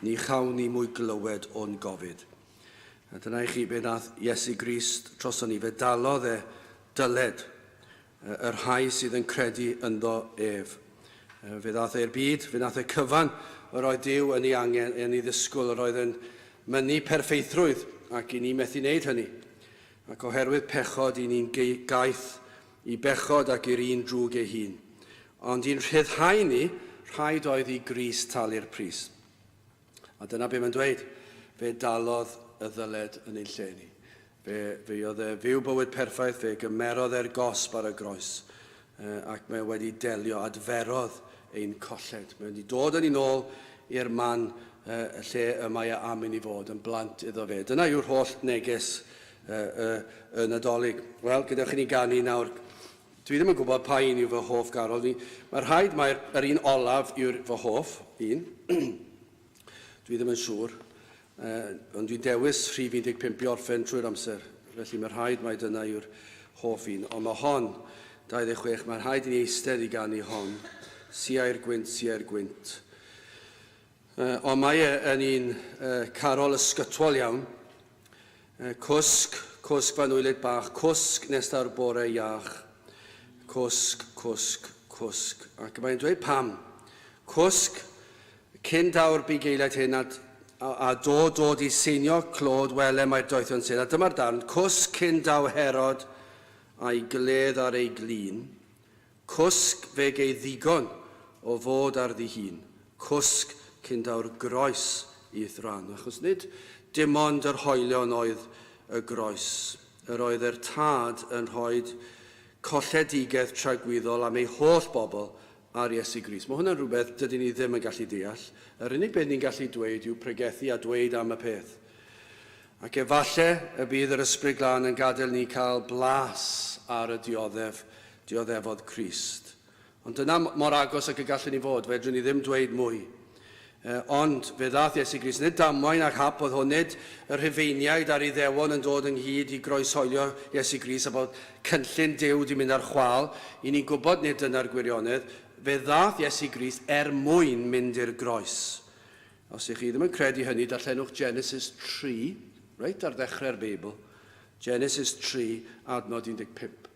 ni chawn ni mwy glywed o'n gofid. A dyna i chi be nath Iesu Grist droson ni, fe dalodd e dyled, yr rhai sydd yn credu ynddo ef. Fe ddath e'r byd, fe nath e cyfan yr oedd Dyw yn ei angen, yn ei ddisgwyl, yr oedd yn mynnu perfeithrwydd ac i ni methu wneud hynny. Ac oherwydd pechod i ni'n gaeth i bechod ac i'r un drwg ei hun. Ond i'n rhyddhau ni, rhaid oedd i Gris talu'r pris. A dyna be mae'n dweud, fe dalodd y ddyled yn ei lle ni. Fe oedd e fyw bywyd perffaith, fe gymerodd e'r gosb ar y groes, ac mae wedi delio adferodd ein colled. Mae wedi dod yn ei nôl i'r man lle y mae e am i fod yn blant iddo fe. Dyna yw'r holl neges y Nadolig. Wel, gyda chi ni ganu nawr. Dwi ddim yn gwybod pa un yw fy hoff Garol. Mae'r rhaid mae'r un olaf yw'r fy hoff, un. Dwi ddim yn siŵr. Ond dwi'n dewis rhif 15 i orffen trwy'r amser. Felly mae'r rhaid mae dyna yw'r hoff un. Ond mae hon, 26, mae'r rhaid i ni eistedd i ganu hon. Sia'r gwynt. Ond mae yn un Carol ysgytwol iawn. Cwsg fan wylid bach. Cwsg nes da'r bore iach. Cwsg. Ac mae'n dweud pam. Cwsg, cyn daw'r bugeiliad hyn a dod i seinio clod wele mae'r doethion sydd. A dyma'r darn, cwsg cyn daw Herod a'i gledd ar ei glin, cwsg fe gei ddigon o fod ar ddihun, cwsg cyn dawr groes i thran. Achos nid dim ond yr hoelion oedd y groes, yr oedd yr tad yn rhoi colledigaeth tragwyddol am ei holl bobl ar Iesu Grist. Mae hwnna'n rhywbeth dydyn ni ddim yn gallu deall. Yr unig beth ni'n gallu dweud yw pregethu a dweud am y peth. Ac efallai y bydd yr ysbryd glân yn gadael ni cael blas ar y dioddefodd Crist. Ond dyna mor agos ac y gallwn ni fod, fedrwn ni ddim dweud mwy. Ond fe ddath Iesu Grist, nid damwain ac hap oedd hwn, nid y rhufeiniaid ar Iddewon yn dod ynghyd i groeshoelio Iesu Grist a bod cynllun Duw wedi mynd ar chwal. I ni'n gwybod nid dyna'r gwirionedd, fe ddath Iesu Grist mwyn mynd i'r groes. Os ych chi ddim yn credu hynny, darllenwch Genesis 3, reit ar ddechrau'r Beibl, Genesis 3, adnod 15.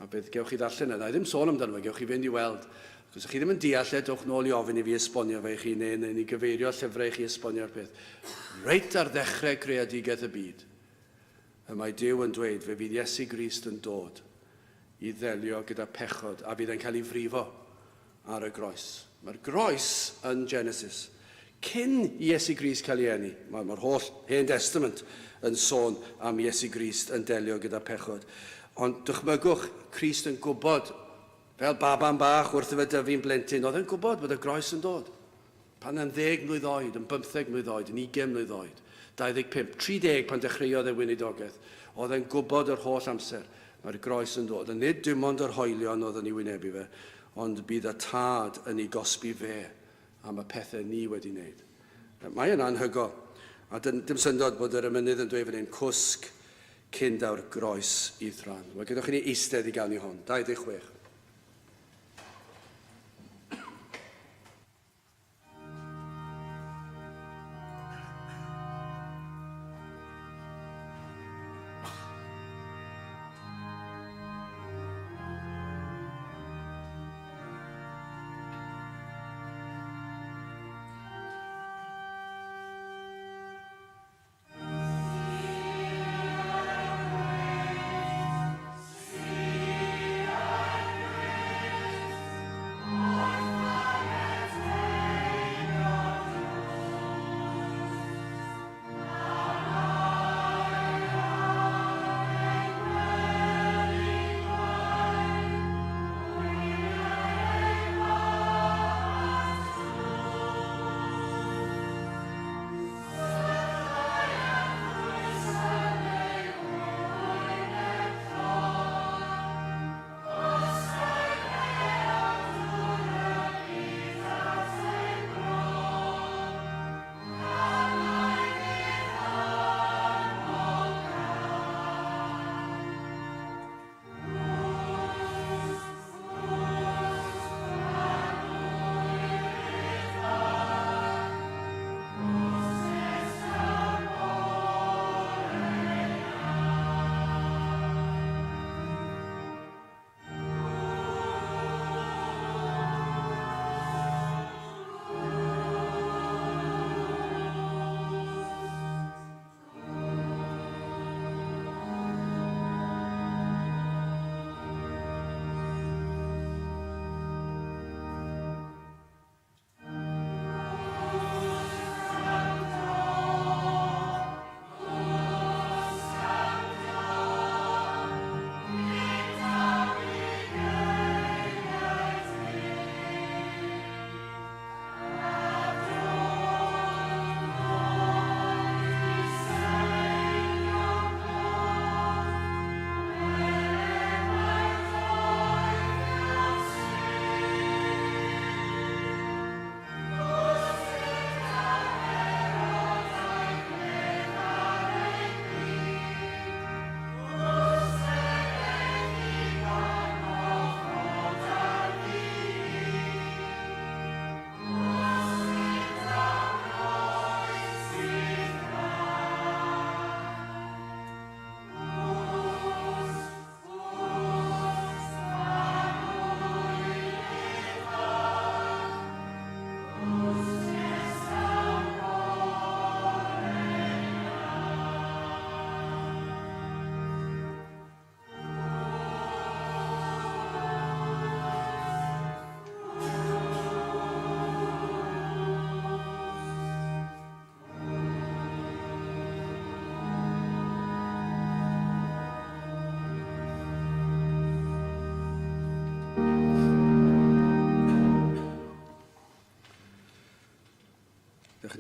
A beth gewch chi ddarllen yna, ddim sôn amdano fe, gewch chi fynd i weld. Os ych chi ddim yn deall, dewch nôl i ofyn i fi esbonio fe i chi, neu ni gyfeirio llyfrau i chi esbonio'r peth. Reit ar ddechrau creadigaeth y byd, y mae Duw yn dweud fe fydd Iesu Grist yn dod i ddelio gyda pechod, a fydd e'n cael ei frifo ar y groes. Mae'r groes yn Genesis. Cyn i Iesu Grist cael ei eni, mae'r holl Hen Testament yn sôn am Iesu Grist yn delio gyda pechod. Ond dychmygwch, Crist yn gwybod, fel baban bach wrth i fe dyfu'n blentyn, oedd e'n gwybod bod y groes yn dod. Pan yn 10 mlwydd oed, yn 15 mlwydd oed, yn 20 mlwydd oed, 25, 30 pan dechreuodd y weinidogaeth, oedd e'n gwybod yr holl amser, mae'r groes yn dod. A nid dim ond yr hoelion oedd yn ei wynebu fe, ond bydd y tad yn ei gosbi fe am y pethau ni wedi wneud. Mae yn anhygol. A dim syndod bod yr emynydd yn dweud fan hyn, cwsg cyn dawr groes i thran. Mae gyda chi ni eistedd i gael ni hon. 26.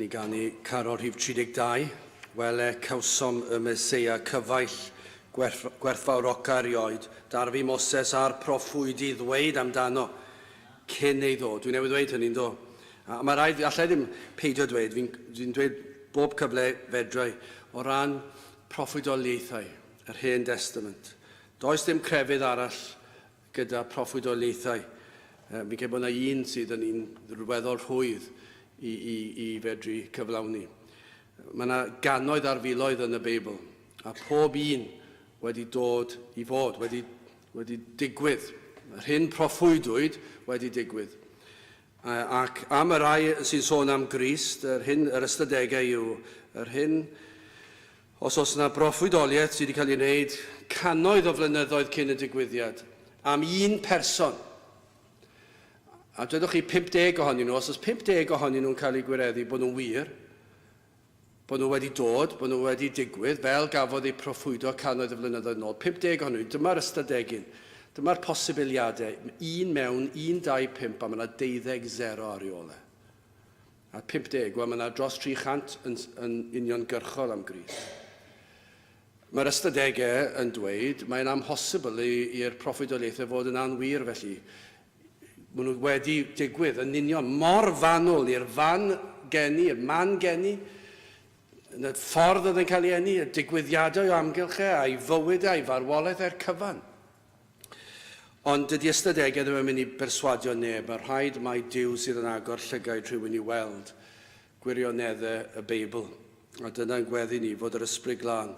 Ni gan ni caro rhif 32, wele cawsom y Meseia cyfaill gwerthfawroca erioed, darfu Moses a'r proffwyd i ddweud amdano cyn ei ddod. Dwi'n newydd dweud hynny'n do. A mae rhaid, allai ddim peidio dweud, fi'n dweud bob cyfle fedrai o ran proffwydoliaethau, yr Hen Testament. Does dim crefydd arall gyda proffwydoliaethau. Fi'n credu bod yna un sydd yn un rhywbeddol rhwydd i fedru cyflawni. Mae yna gannoedd ar filoedd yn y Beibl, a pob un wedi dod i fod, wedi digwydd. Yr hyn proffwydwyd wedi digwydd. Ac am y rai sy'n sôn am Grist, yr ystadegau yw, yr hyn, os oes yna proffwydoliaeth sydd wedi cael ei wneud cannoedd o flynyddoedd cyn y digwyddiad, am un person. A dwedwch chi 50 ohonyn nhw, os oes 50 ohonyn nhw'n cael ei gwireddu bod nhw'n wir, bod nhw wedi dod, bod nhw wedi digwydd, fel gafodd ei proffwydo cannoedd o flynyddoedd nôl. 50 ohonyn nhw, dyma'r ystadegyn, dyma'r posibiliadau, un mewn, 1, 2, 5, a mae yna 12 ar ei ole. A 50, wel mae yna dros 300 yn uniongyrchol am Gris. Mae'r ystadegau yn dweud, mae'n amhosibl i'r proffwydoliaethau fod yn anwir felly. Maen nhw wedi digwydd yn union mor fanwl i'r fan geni, i'r man geni, yn y ffordd oedd yn cael ei eni, y digwyddiadau o amgylchau, a'i fywydau, a'i farwolaeth a'r cyfan. Ond dydy ystadegau ddim yn mynd i berswadio neb, a rhaid mai Duw sydd yn agor llygaid rhywun i weld gwirioneddau y Beibl. A dyna'n gweddi ni fod yr ysbryd glân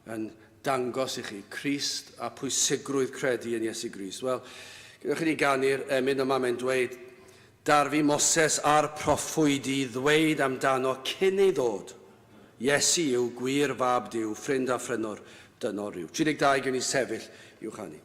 yn dangos i chi Crist a pwysigrwydd credu yn Iesu Grist. Wel, gyda chi ni ganu'r emyn yma mae'n dweud, darfu Moses a'r proffwyd i ddweud amdano cyn ei ddod. Iesu yw gwir fab Duw, ffrind a ffrynor, dynol rhyw. 32 gen i sefyll i'w chanu.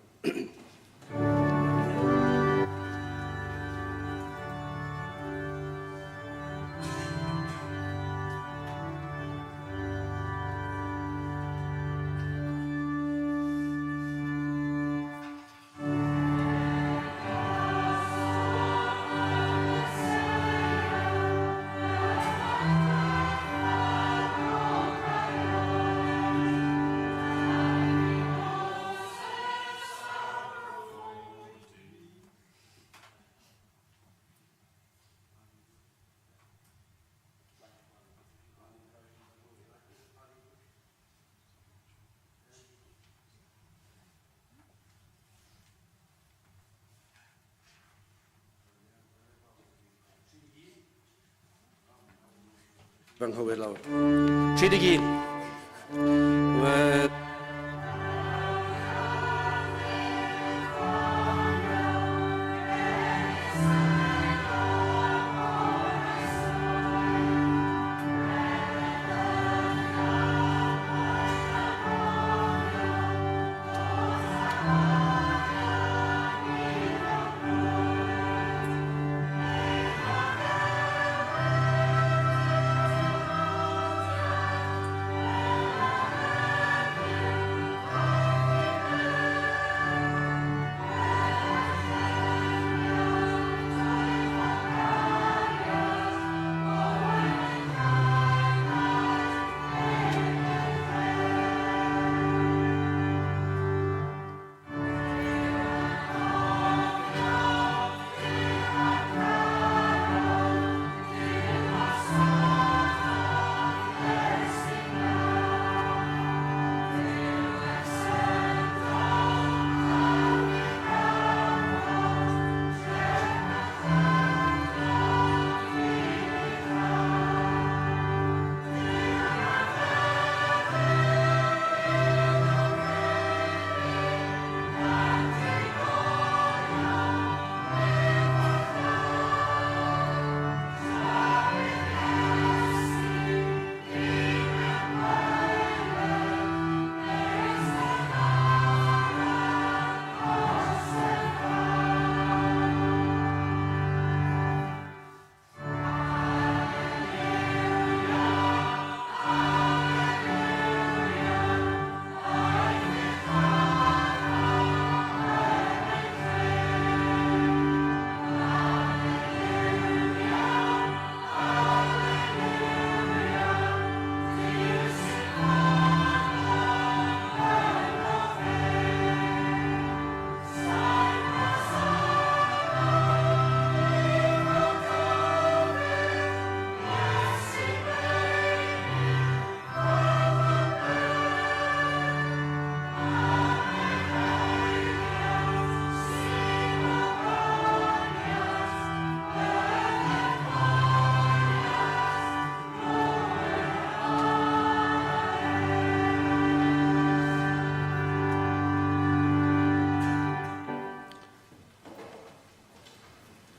Fy nghywir lawr. 31.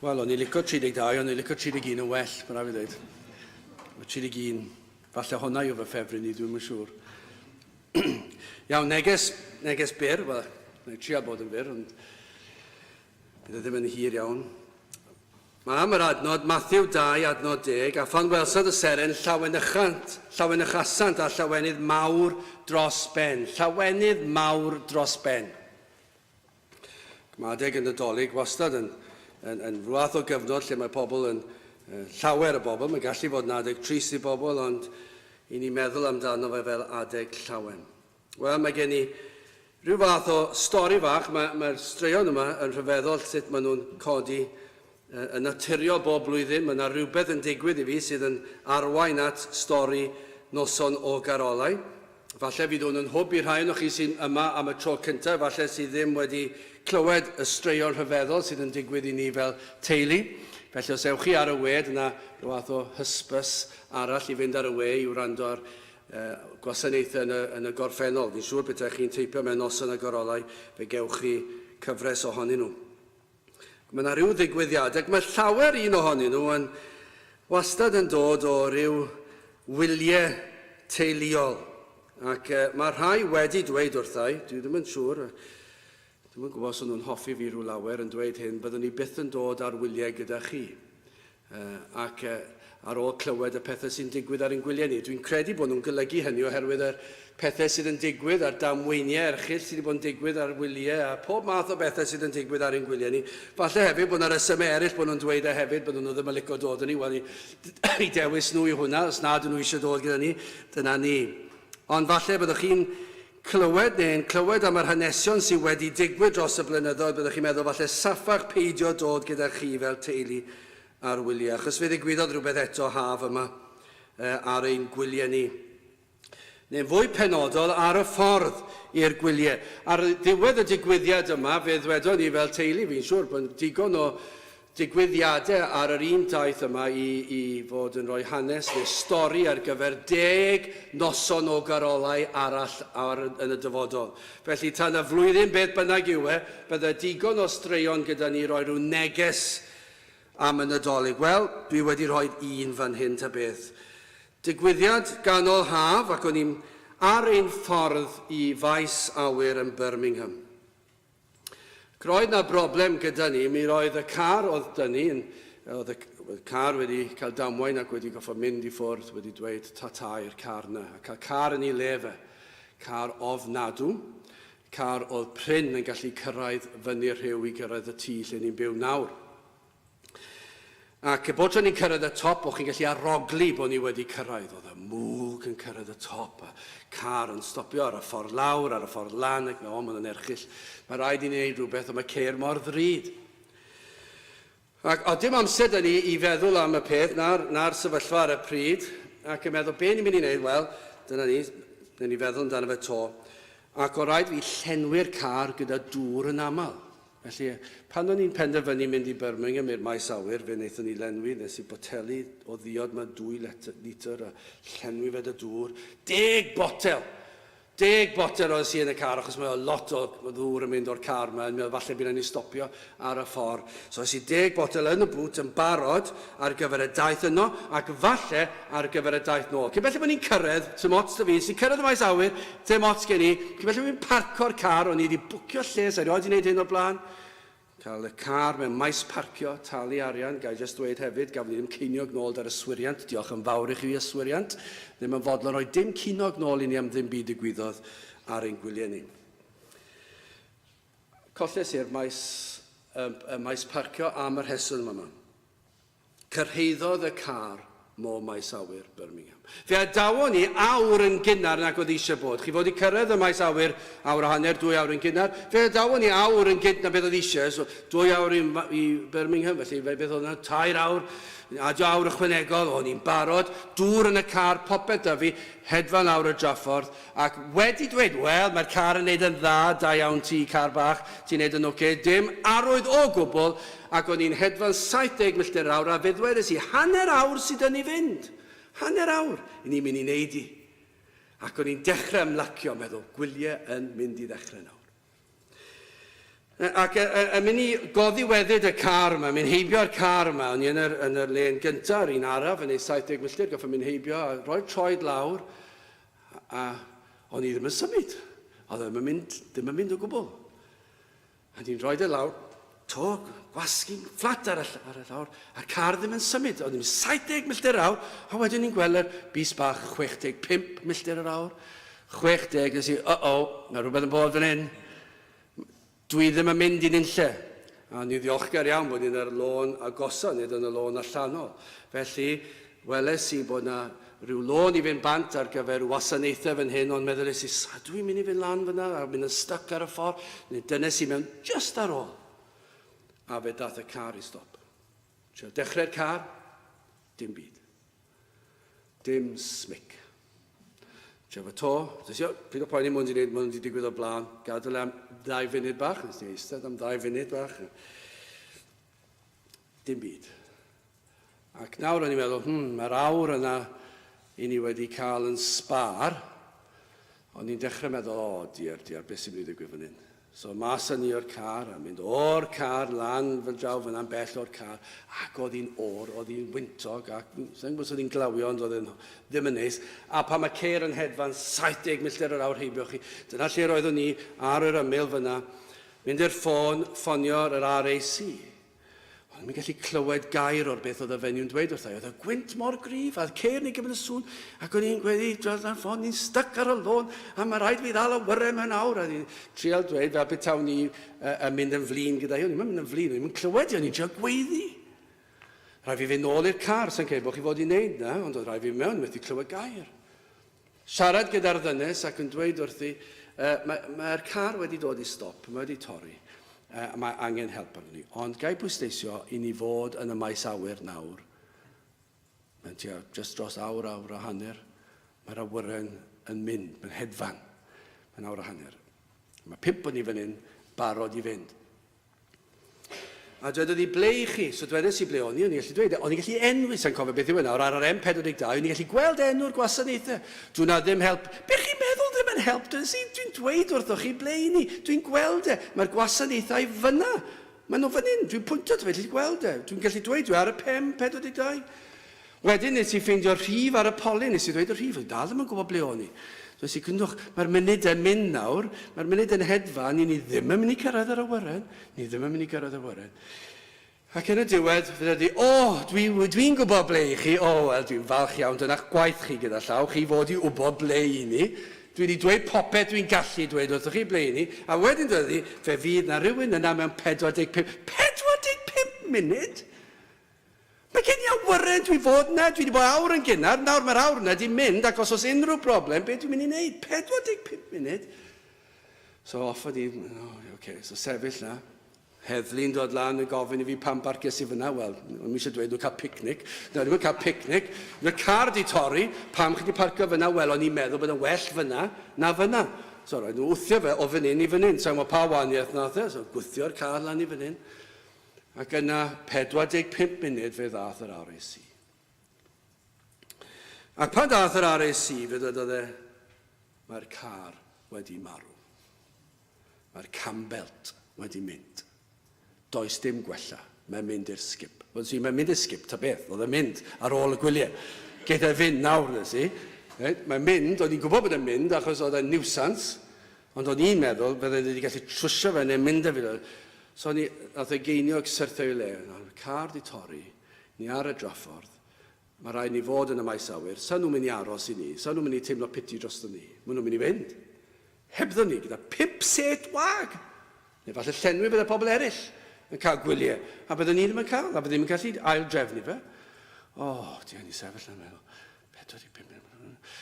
Wel, o'n i licio 32, o'n i licio 31 yn well, mae'n rhaid i ddweud. Mae 31, falle honna yw fy ffefryn i, dwi'n yn siŵr. Iawn, neges byr, wel, neu trio bod yn byr, ond bydd e ddim yn hir iawn. Mae am yr adnod, Matthew 2, adnod 10, a phan welsodd y seren llawen ychasant a llawenydd mawr dros ben. Llawenydd mawr dros ben. Gmadeg yn Nadolig wastad yn rhywbeth o gyfnod lle mae pobl yn llawer o bobl. Mae'n gallu fod yn adeg tris i bobl, ond i ni meddwl amdano fe fel adeg llawen. Wel, mae gen i rhyw fath o stori fach. Mae'r straeon yma yn rhyfeddol sut maen nhw'n codi yn naturiol bob blwyddyn. Mae yna rhywbeth yn digwydd i fi sydd yn arwain at stori Noson o Garolau. Falle fydd hwn yn hwb i rhai o'ch chi sy'n yma am y tro cyntaf, falle sydd ddim wedi clywed y straeon rhyfeddol sydd yn digwydd i ni fel teulu. Felly os ewch chi ar y we, yna rhywbeth o hysbys arall i fynd ar y we i wrando ar gwasanaethau yn y gorffennol. Fi'n siŵr beth chi'n teipio mewn Noson o Garolau, fe gewch chi cyfres ohonyn nhw. Mae yna rhyw ddigwyddiadau, ac mae llawer un ohonyn nhw yn wastad yn dod o ryw wyliau teuluol. Ac mae rhai wedi dweud wrthai, dwi ddim yn siŵr, ddim yn gwybod os nhw'n hoffi fi rhyw lawer yn dweud hyn, byddwn ni byth yn dod ar wyliau gyda chi. Ac ar ôl clywed y pethau sy'n digwydd ar ein gwyliau ni. Dwi'n credu bod nhw'n golygu hynny oherwydd y pethau sydd yn digwydd ar damweiniau erchill sydd wedi bod yn digwydd ar wyliau a pob math o bethau sydd yn digwydd ar ein gwyliau ni. Falle hefyd bod yna resymau eraill bod nhw'n dweud hefyd bod nhw ddim yn licio dod yn ni. Wel, i dewis nhw i hwnna, os nad nhw eisiau dod gyda ni, dyna ni. Ond falle byddwch chi'n clywed am yr hanesion sydd wedi digwydd dros y blynyddoedd, byddwch chi'n meddwl falle saffach peidio dod gyda chi fel teulu ar wyliau, achos fe ddigwyddodd rhywbeth eto haf yma ar ein gwyliau ni. Neu'n fwy penodol ar y ffordd i'r gwyliau. Ar ddiwedd y digwyddiad yma, fe ddwedon ni fel teulu, fi'n siŵr bod digon o digwyddiadau ar yr un daith yma i fod yn rhoi hanes neu stori ar gyfer 10 noson o garolau arall yn y dyfodol. Felly tan y flwyddyn beth bynnag yw bydde digon o straeon gyda ni roi rhyw neges am y Nadolig. Wel, dwi wedi rhoi un fan hyn ta beth. Digwyddiad ganol haf ac o'n i'n ar ein ffordd i faes awyr yn Birmingham. Roedd na broblem gyda ni, mi roedd y car oedd dyn ni, oedd y car wedi cael damwain ac wedi goffo mynd i ffwrdd, wedi dweud tata i'r car na. A cael car yn ei lefe, car ofnadw, car oedd pryn yn gallu cyrraedd fyny rhyw i gyrraedd y tŷ lle ni'n byw nawr. Ac bod tra ni'n cyrraedd y top, o'ch chi'n gallu arogli bod ni wedi cyrraedd. Oedd y mwg yn cyrraedd y top, a car yn stopio ar y ffordd lawr, ar y ffordd lan, ac mae'n erchill. Mae rhaid i ni wneud rhywbeth am y ceir mor ddrud. Ac o dim amser da ni i feddwl am y peth, na'r sefyllfa ar y pryd, ac yn meddwl, be ni'n mynd i wneud? Wel, dyna ni feddwl amdano fe to. Ac o rhaid fi llenwi'r car gyda dŵr yn aml. Felly, pan o'n i'n penderfynu mynd i Birmingham i'r maes awyr, fe wnaethon ni lenwi, nes i boteli o ddiod mae 2 litr a llenwi fe dy dŵr. 10 botel! 10 botel oedd si yn y car, achos mae lot o ddŵr yn mynd o'r car yma, a falle bydd ni stopio ar y ffordd. So, oes i 10 botel yn y bwt yn barod ar gyfer y daith yno, ac falle ar gyfer y daith nôl. Cyn felly bod ni'n cyrraedd, tym ots da fi, sy'n cyrraedd y maes awyr, tym ots gen i, cyn felly bod ni'n parco'r car, o'n i wedi bwcio lles, a rioed i wneud hyn o blaen. Cael y car mewn maes parcio, talu arian, gai jyst dweud hefyd, gafon ni ddim ceiniog nôl dar yswiriant, diolch yn fawr i chi yswiriant, ddim yn fodlon rhoi dim ceiniog nôl i ni am ddim byd digwyddodd ar ein gwyliau ni. Colles i'r maes parcio am yr heswm yma. Cyrhaeddodd y car mo maes awyr Birmingham. Fe adawon ni awr yn gynnar nag oedd eisiau bod. Chi fod i cyrraedd y maes awyr awr a hanner, 2 awr yn gynnar. Fe adawon ni awr yn gynnar beth oedd eisiau. So 2 awr i Birmingham, felly fe beth oedd yna 2 awr. Adio awr ychwanegol, o'n i'n barod, dŵr yn y car, popeth da fi, hedfan awr y draffordd, ac wedi dweud, wel, mae'r car yn neud yn dda, da iawn ti, car bach, ti'n neud yn oce, dim arwydd o gwbl, ac o'n i'n hedfan 70 milltir awr, a fe ddwedes i, hanner awr sydd yn ei fynd. Hanner awr, i ni'n mynd i wneud i. Ac o'n i'n dechrau ymlacio, meddwl, gwyliau yn mynd i ddechrau nawr. Ac yn mynd i goddi weddyd y car yma, mynd heibio'r car yma, o'n i yn yr len gyntaf, un araf, yn ei 70 milltir, goffa mynd heibio, a rhoi troed lawr, a o'n i ddim yn symud. Oedd ddim yn mynd o gwbl. A ni'n rhoi lawr, to, gwasgu'n fflat ar y llawr, a'r car ddim yn symud. Oedd ddim 70 milltir awr, a wedyn ni'n gweld yr bus bach 65 milltir yr awr. 60, nes i, mae rhywbeth yn bod fan hyn. Dwi ddim yn mynd i nunlle. A ni ddiolchgar iawn bod ni'n yr lôn agosau, nid yn y lôn allanol. Felly, weles i bod yna rhyw lôn i fynd bant ar gyfer wasanaethau fan hyn, ond meddwl i, dwi'n mynd i fynd lan fyna, a mynd yn styc ar y ffordd, neu dynes i mewn just ar ôl. A fe dath y car i stop. Dechrau'r car, dim byd. Dim smic. Fy to, pryd o poeni mwyn i wneud, digwydd o blaen, gadael am 2 funud bach, nes i eistedd am 2 funud bach. Dim byd. Ac nawr o'n i'n meddwl, mae'r awr yna i ni wedi cael yn sbar, o'n i'n dechrau meddwl, diar, beth sy'n mynd i ddigwydd fan hyn. So mas yn ni o'r car, a mynd o'r car, lan fel draw fyna'n bell o'r car, ac oedd hi'n oedd hi'n wyntog, ac sy'n gwybod oedd hi'n glawio, ond oedd hi'n ddim yn neis. A pan mae ceir yn hedfan 70 milltir yr awr heibio chi, dyna lle roeddwn ni ar yr ymyl fyna, mynd i'r ffonio'r RAC. Ond mi'n gallu clywed gair o'r beth oedd y fenyw'n dweud wrtho. Oedd y gwynt mor gryf, a'r ceir ni gyfnod y sŵn, ac o'n i'n gweddi, drwy'r ffôn, ni'n styc ar y lôn, a mae rhaid fi ddal y wyrem yn awr. A ni'n trial dweud, fel beth tawn ni mynd yn flin gyda hi. O'n i'n mynd yn flin, o'n i'n clywed, o'n i'n trial gweiddi. Rhaid fi fynd nôl i'r car, sy'n cael bod chi fod i wneud na, ond oedd rhaid fi mewn, methu clywed gair. Siarad gyda'r ddynes ac yn dweud wrthi, mae'r car wedi dod i stop, mae wedi torri. Mae angen help arno ni. Ond gai pwysleisio i ni fod yn y maes awyr nawr. Mae'n tia just dros awr a hanner. Mae'r awyren yn mynd, mae'n hedfan. Mae'n awr a hanner. Mae 5 o ni fan hyn barod i fynd. A dwedodd i ble i chi, so dwedodd i ble o'n i'n gallu dweud, o'n i'n gallu enwi, sa'n cofio beth yw yna, ar yr M42, o'n i'n gallu gweld enw'r gwasanaethau. Dwi'n na ddim help. Be chi'n meddwl ddim yn help? Dwi'n dweud wrtho chi ble i ni, dwi'n gweld e, mae'r gwasanaethau fyna. Maen nhw fan hyn, dwi'n pwyntio, dwi'n gallu gweld e. Dwi'n gallu dweud, dwi ar y M42. Wedyn nes i ffeindio rhif ar y polyn, nes i dweud y rhif, dal ddim yn gwybod ble o'n i. So nes i gyndwch, mae'r munud yn mynd nawr, mae'r munud yn hedfan, ni ddim yn mynd i cyrraedd ar y wyren, ni ddim yn mynd i cyrraedd ar y wyren. Ac yn y diwedd, fydda di, dwi'n gwybod ble i chi, wel, dwi'n falch iawn, dyna'ch gwaith chi gyda llaw, chi fod i wybod ble i ni. Dwi wedi dweud popeth dwi'n gallu dweud wrthych chi ble i ni, a wedyn dweud i, fe fydd na rhywun yna mewn 45 munud? Mae gen i awyren, dwi fod yna, dwi wedi bod awr yn gynnar, nawr mae'r awr yna di mynd, ac os oes unrhyw broblem, beth dwi'n mynd i wneud? 45 munud? So offa di, so sefyll na. Heddlu'n dod lan yn gofyn i fi pam barges i fyna. Wel, mi eisiau dweud nhw'n cael picnic. Na, ddim yn cael picnic. Mae'r car di torri, pam chi di parcio fyna? Wel, o'n i'n meddwl bod yn well fyna na fyna. So, roedd nhw'n wthio fe o fan hyn i fan hyn. So, mae pa waniaeth nath e. So, gwthio'r car lan i fan hyn. Ac yna 45 munud fe ddath yr RAC. Ac pan dath yr RAC, fe ddodd e, mae'r car wedi marw. Mae'r cambelt wedi mynd. Does dim gwella, mae'n mynd i'r sgip. Mae'n mynd i'r sgip, ta beth, oedd e'n mynd ar ôl y gwyliau. Geith e fynd nawr, nes i. Mae'n mynd, o'n i'n gwybod bod e'n mynd, achos oedd e'n niwsans, ond o'n i'n meddwl, bydde wedi gallu trwsio fe neu'n mynd e fydd. So oedd e geinio ag syrthio i le. Y car di torri, ni ar y draffordd. Mae rhaid ni fod yn y maes awyr. Sa'n nhw'n mynd i aros i ni? Sa'n nhw'n mynd i teimlo piti dros ni? Maen nhw'n mynd i fynd. Hebddo ni, gyda 5 set wag. Neu falle llenwi bydde pobl eraill yn cael gwyliau. A bydde ni ddim yn cael, a bydde ni'n gallu ail drefnu fe. Di o'n i sefyll yn meddwl. 45 minut.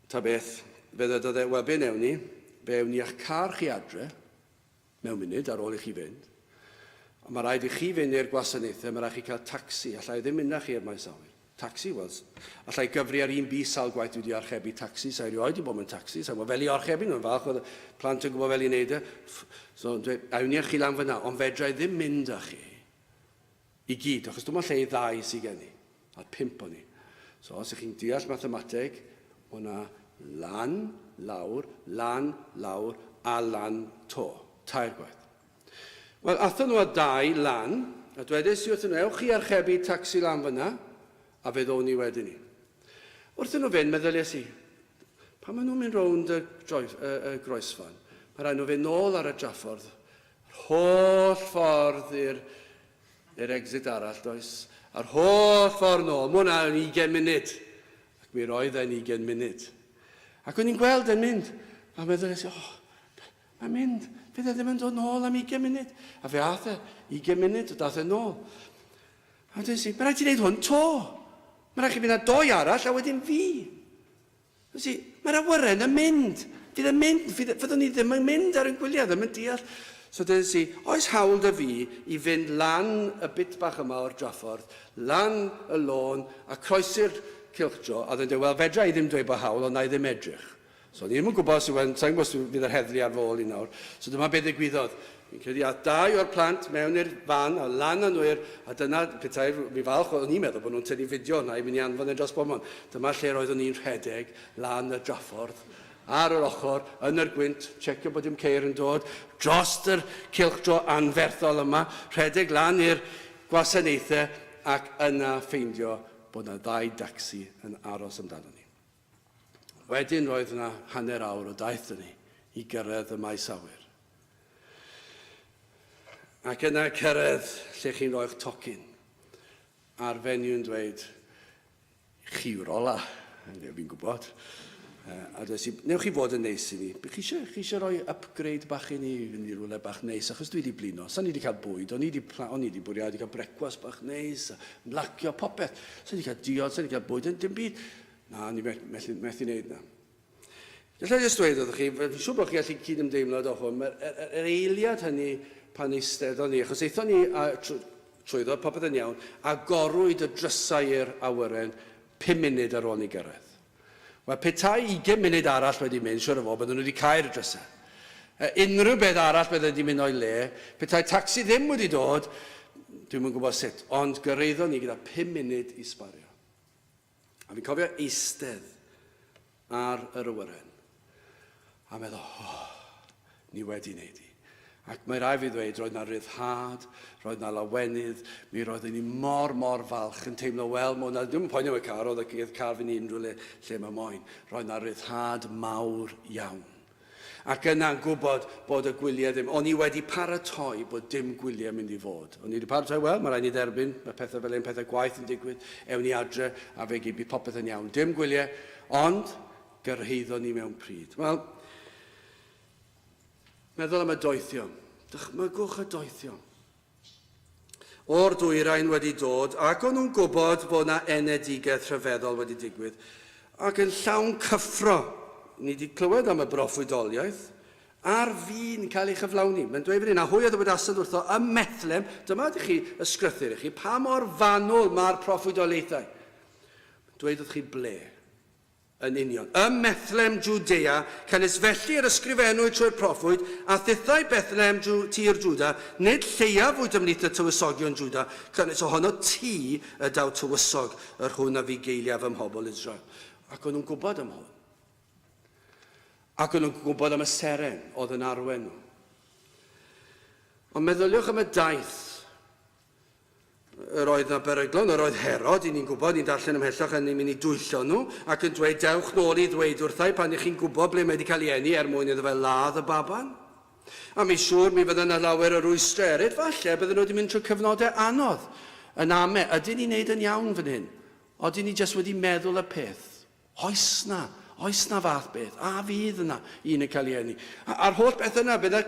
Ta beth, bydde dod e, wel, be newn ni? Be ewn ni a'ch car chi adre, mewn munud ar ôl i chi fynd. A mae rhaid i chi fynd i'r gwasanaethau, mae rhaid chi cael taxi. Allai ddim mynd â chi i'r maes awyr. Taxi, wel, allai gyfri ar un bus sawl gwaith wedi archebu taxi. Sa'i rioed i bod mewn taxi. Sa'i fel i archebu nhw'n falch, oedd plant yn gwybod fel i wneud e. So, awn ni ar chi lan fyna, ond fedrai ddim mynd â chi i gyd, achos dwi'n lle 2 sy'n gen i, a 5 o ni. So, os ych chi'n deall mathemateg, hwnna lan, lawr, a lan to. 3 gwaith. Wel, athyn nhw a dau lan, a dwedais i wrthyn nhw, ewch chi archebu tacsi lan fyna, a fe ddown ni wedyn ni. Wrthyn nhw fynd, meddyliais i, pan maen nhw'n mynd rownd y groesfan, mae rhaid nhw fynd nôl ar y draffordd, holl ffordd i'r exit arall, does? A'r holl ffordd nôl, mae hwnna'n 20 munud. Ac mi roedd e'n 20 munud. Ac o'n i'n gweld e'n mynd, a meddyliais i, mae'n mynd, fydd e ddim yn dod nôl am 20 munud. A fe ath e, 20 munud, o dath e nôl. A dweud i, mae'n rhaid i wneud hwn to. Mae'n rhaid i fynd â 2 arall, a wedyn fi. Mae'r awyren yn mynd. Fydd yn mynd, fyddwn ni ddim yn mynd ar yn gwyliau, ddim yn deall. So dweud i, oes hawl dy fi i fynd lan y bit bach yma o'r draffordd, lan y lôn, a croesi'r cilchjo, a dweud, wel, fedra i ddim dweud bod hawl, ond na i ddim edrych. So, ni ddim yn gwybod sy'n sa'n gwybod sy'n fydd yr heddlu ar fôl i nawr. So, dyma beth ddigwyddodd. Fi'n credu a 2 o'r plant mewn i'r fan, a lan yn wyr, a dyna, petai, mi falch, o'n i'n meddwl bod nhw'n tynnu fideo yna i mynd i anfon e dros bomon. Dyma lle roedd o'n rhedeg lan y draffordd, ar yr ochr, yn yr gwynt, checio bod dim ceir yn dod, dros yr cilchjo anferthol yma, rhedeg lan i'r gwasanaethau, ac yna ffeindio bod yna 2 dacsi yn aros amdano ni. Wedyn roedd yna hanner awr o daeth ni i gyrraedd y maes awyr. Ac yna cyrraedd lle chi'n rhoi'ch tocyn. A'r fenyw yn dweud, chi yw'r ola, fi'n gwybod. A dweud si, newch chi fod yn neis i ni. Chi eisiau rhoi upgrade bach i ni, fynd i rhywle bach neis, achos dwi wedi blino. Sa'n ni wedi cael bwyd, o'n i wedi bwriadu cael brecwas bach neis, a mlacio popeth. Sa'n ni wedi cael diod, sa'n ni wedi cael bwyd, dim byd. Na, ni methu wneud na. Gallai jyst dweud oeddech chi, fi'n siŵr bod chi gallu cyd-ymdeimlad o hwn, yr eiliad hynny pan eisteddo'n ni, achos eithon ni trwyddo popeth yn iawn, a gorwyd y drysau i'r awyren 5 munud ar ôl ni gyrraedd. Wel, petai 20 munud arall wedi mynd, siwr o fod, bydden nhw wedi cael y drysau. Unrhyw beth arall bydden wedi mynd o'i le, petai tacsi ddim wedi dod, dwi'n yn gwybod sut, ond gyrraeddon ni gyda 5 munud i sbario. A fi'n cofio eistedd ar yr awyren. A meddwl, ni wedi wneud i. Ac mae rai fi ddweud, roedd na ryddhad, roedd na lawenydd, mi roedden ni mor falch yn teimlo, wel, ddim yn poeni o'r car, oedd y car fi'n unrhyw lle mae moyn. Roedd na ryddhad mawr iawn. Ac yna'n gwybod bod y gwyliau ddim, o'n i wedi paratoi bod dim gwyliau mynd i fod. O'n i wedi paratoi, wel, mae rhaid ni dderbyn, mae pethau fel ein pethau gwaith yn digwydd, ewn ni adre, a fe gyd bydd popeth yn iawn. Dim gwyliau, ond gyrhaeddon ni mewn pryd. Wel, meddwl am y doethion. Dychmygwch y doethion. O'r dwyrain wedi dod, ac o'n nhw'n gwybod bod yna enedigaeth rhyfeddol wedi digwydd, ac yn llawn cyffro. Ni wedi clywed am y broffwydoliaeth, a'r fi'n cael ei chyflawni. Mae'n dweud fan hyn, a hwy oedd y wedasod wrtho, y methlem, dyma ydych chi ysgrythyr i chi, pa mor fanwl mae'r proffwydoliaethau. Dweud wrth chi ble, yn union. Y methlem Jwdea, cynnes felly yr ysgrifenwyd trwy'r proffwyd, a thithau Bethlehem tir Jwda, nid lleiaf fwyd ymlith y tywysogion Jwda, cynnes ohono ti y daw tywysog, yr hwn a fi geiliaf ym mhobl Israel. Ac o'n nhw'n gwybod am hwn. Ac o'n nhw'n gwybod am y seren oedd yn arwen nhw. Ond meddyliwch am y daith. Yr oedd na beryglon, yr oedd Herod, ni'n gwybod, ni'n darllen ymhellach yn ni'n mynd i dwyllio nhw, ac yn dweud, dewch nôl i ddweud wrthai pan ych chi'n gwybod ble mae wedi cael ei eni mwyn iddo fe ladd y baban. A mi siŵr mi fydden yna lawer o rwystr eryd, falle bydden nhw wedi mynd trwy cyfnodau anodd. Yn ame, ydyn ni'n neud yn iawn fan hyn? Odyn ni jyst wedi meddwl y peth? Oes na fath beth, a fydd yna un yn cael ei eni. A'r holl beth yna, bydd